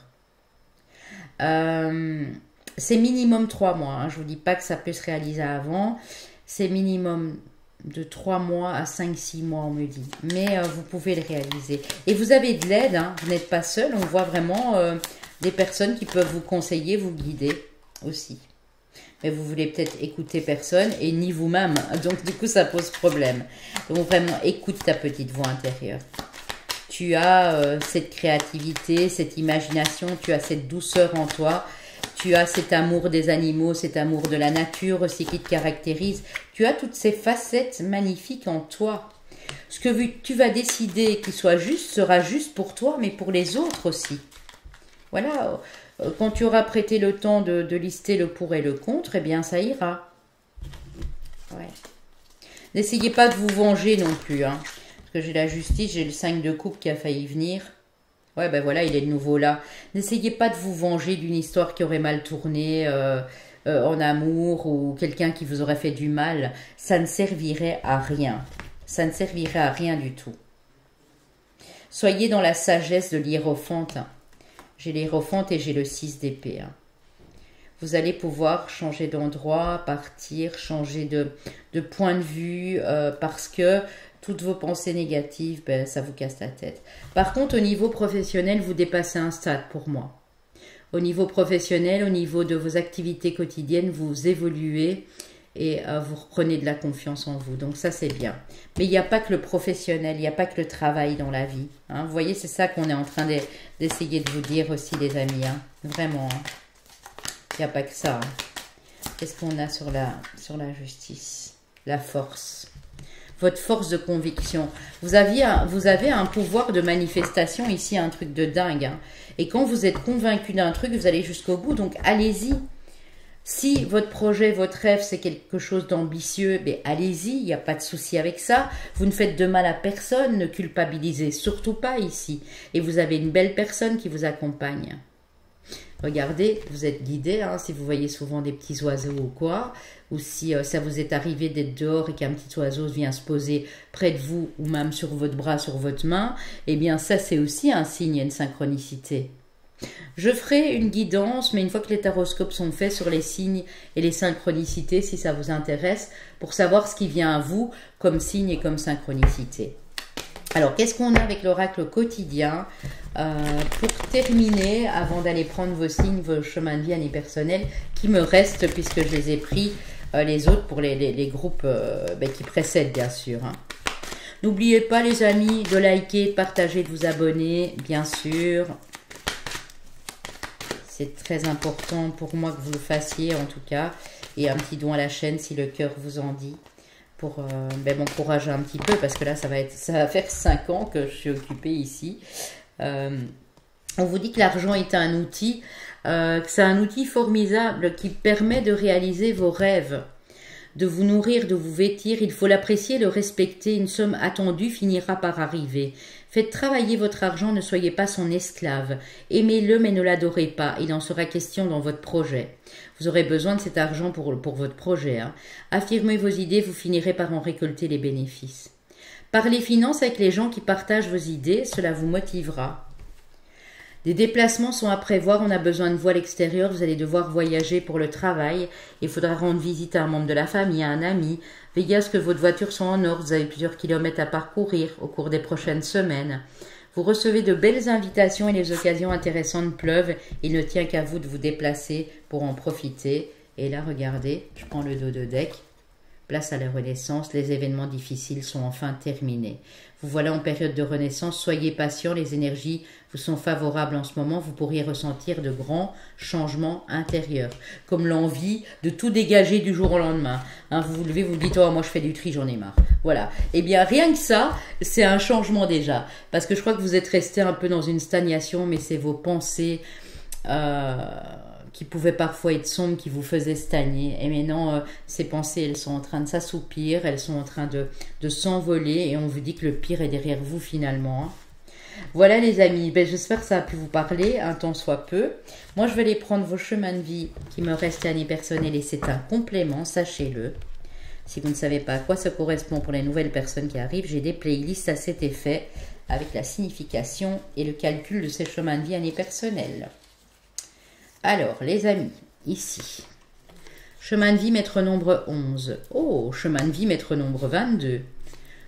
C'est minimum 3 mois. Je ne vous dis pas que ça peut se réaliser avant. C'est minimum de 3 mois à 5-6 mois, on me dit. Mais vous pouvez le réaliser. Et vous avez de l'aide. Vous n'êtes pas seul. On voit vraiment des personnes qui peuvent vous conseiller, vous guider aussi. Mais vous voulez peut-être écouter personne et ni vous-même. Donc, du coup, ça pose problème. Donc, vraiment, écoute ta petite voix intérieure. Tu as cette créativité, cette imagination, tu as cette douceur en toi. Tu as cet amour des animaux, cet amour de la nature aussi qui te caractérise. Tu as toutes ces facettes magnifiques en toi. Ce que tu vas décider qu'il soit juste sera juste pour toi, mais pour les autres aussi. Voilà. Quand tu auras prêté le temps de lister le pour et le contre, eh bien, ça ira. Ouais. N'essayez pas de vous venger non plus. Parce que j'ai la justice, j'ai le 5 de coupe qui a failli venir. Ouais, ben voilà, il est de nouveau là. N'essayez pas de vous venger d'une histoire qui aurait mal tourné en amour ou quelqu'un qui vous aurait fait du mal. Ça ne servirait à rien. Ça ne servirait à rien du tout. Soyez dans la sagesse de l'hiérophante. J'ai l'Hiérophante et j'ai le 6 d'épée. Hein. Vous allez pouvoir changer d'endroit, partir, changer de point de vue, parce que toutes vos pensées négatives, ben, ça vous casse la tête. Par contre, au niveau professionnel, vous dépassez un stade pour moi. Au niveau professionnel, au niveau de vos activités quotidiennes, vous évoluez et vous reprenez de la confiance en vous. Donc ça, c'est bien. Mais il n'y a pas que le professionnel, il n'y a pas que le travail dans la vie. Hein. Vous voyez, c'est ça qu'on est en train d'essayer de vous dire aussi, les amis. Hein. Vraiment. Hein. Il n'y a pas que ça. Hein. Qu'est-ce qu'on a sur la justice? La force. Votre force de conviction. Vous avez un pouvoir de manifestation ici, un truc de dingue. Hein. Et quand vous êtes convaincu d'un truc, vous allez jusqu'au bout. Donc, allez-y. Si votre projet, votre rêve, c'est quelque chose d'ambitieux, ben allez-y, il n'y a pas de souci avec ça. Vous ne faites de mal à personne, ne culpabilisez surtout pas ici. Et vous avez une belle personne qui vous accompagne. Regardez, vous êtes guidé, hein, si vous voyez souvent des petits oiseaux ou quoi, ou si ça vous est arrivé d'être dehors et qu'un petit oiseau vient se poser près de vous ou même sur votre bras, sur votre main, eh bien ça c'est aussi un signe, une synchronicité. Je ferai une guidance, mais une fois que les taroscopes sont faits, sur les signes et les synchronicités, si ça vous intéresse, pour savoir ce qui vient à vous comme signe et comme synchronicité. Alors, qu'est-ce qu'on a avec l'oracle quotidien pour terminer, avant d'aller prendre vos signes, vos chemins de vie année personnelle, qui me restent, puisque je les ai pris les autres pour les groupes qui précèdent, bien sûr. Hein. N'oubliez pas, les amis, de liker, de partager, de vous abonner, bien sûr. C'est très important pour moi que vous le fassiez, en tout cas. Et un petit don à la chaîne, si le cœur vous en dit. Pour m'encourager un petit peu, parce que là ça va faire 5 ans que je suis occupée ici. On vous dit que l'argent est un outil, que c'est un outil formidable qui permet de réaliser vos rêves, de vous nourrir, de vous vêtir. Il faut l'apprécier, le respecter. Une somme attendue finira par arriver. Faites travailler votre argent, ne soyez pas son esclave. Aimez-le, mais ne l'adorez pas. Il en sera question dans votre projet. Vous aurez besoin de cet argent pour votre projet. Hein. Affirmez vos idées, vous finirez par en récolter les bénéfices. Parlez finances avec les gens qui partagent vos idées, cela vous motivera. Des déplacements sont à prévoir, on a besoin de vous à l'extérieur, vous allez devoir voyager pour le travail. Il faudra rendre visite à un membre de la famille, à un ami. Veillez à ce que votre voiture soit en ordre, vous avez plusieurs kilomètres à parcourir au cours des prochaines semaines. Vous recevez de belles invitations et les occasions intéressantes pleuvent. Il ne tient qu'à vous de vous déplacer pour en profiter. Et là, regardez, je prends le dos de deck. Place à la renaissance, les événements difficiles sont enfin terminés. Vous voilà en période de renaissance, soyez patient, les énergies vous sont favorables en ce moment, vous pourriez ressentir de grands changements intérieurs, comme l'envie de tout dégager du jour au lendemain. Hein, vous vous levez, vous vous dites « Oh, moi je fais du tri, j'en ai marre ». Voilà. Eh bien, rien que ça, c'est un changement déjà. Parce que je crois que vous êtes resté un peu dans une stagnation, mais c'est vos pensées qui pouvaient parfois être sombres, qui vous faisaient stagner. Et maintenant, ces pensées, elles sont en train de s'assoupir, elles sont en train de s'envoler, et on vous dit que le pire est derrière vous finalement. Voilà les amis, j'espère que ça a pu vous parler, un tant soit peu. Moi, je vais aller prendre vos chemins de vie qui me restent année personnelle, et c'est un complément, sachez-le. Si vous ne savez pas à quoi ça correspond pour les nouvelles personnes qui arrivent, j'ai des playlists à cet effet, avec la signification et le calcul de ces chemins de vie année personnelle. Alors, les amis, ici, chemin de vie maître nombre 11. Oh, chemin de vie maître nombre 22.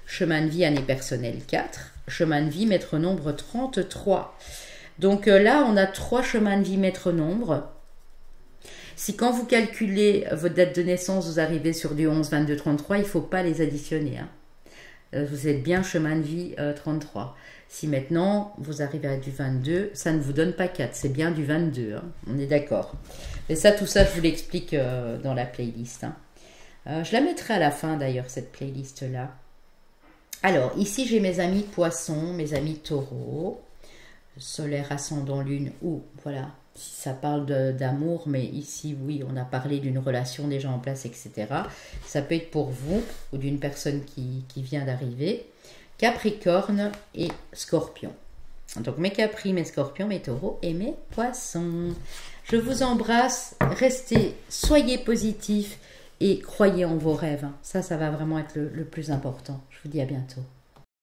Chemin de vie année personnelle 4. Chemin de vie maître nombre 33. Donc là, on a 3 chemins de vie maître nombre. Si quand vous calculez votre date de naissance, vous arrivez sur du 11, 22, 33, il ne faut pas les additionner. Hein. Vous êtes bien chemin de vie 33. Si maintenant, vous arrivez à du 22, ça ne vous donne pas 4, c'est bien du 22, hein. On est d'accord. Et ça, tout ça, je vous l'explique dans la playlist. Hein. Je la mettrai à la fin, d'ailleurs, cette playlist-là. Alors, ici, j'ai mes amis poissons, mes amis taureaux, solaire, ascendant, lune, ou, voilà, si ça parle d'amour, mais ici, oui, on a parlé d'une relation déjà en place, etc. Ça peut être pour vous, ou d'une personne qui vient d'arriver. Capricorne et Scorpion. Donc mes Capri, mes Scorpions, mes Taureaux et mes Poissons. Je vous embrasse. Restez, soyez positifs et croyez en vos rêves. Ça va vraiment être le plus important. Je vous dis à bientôt.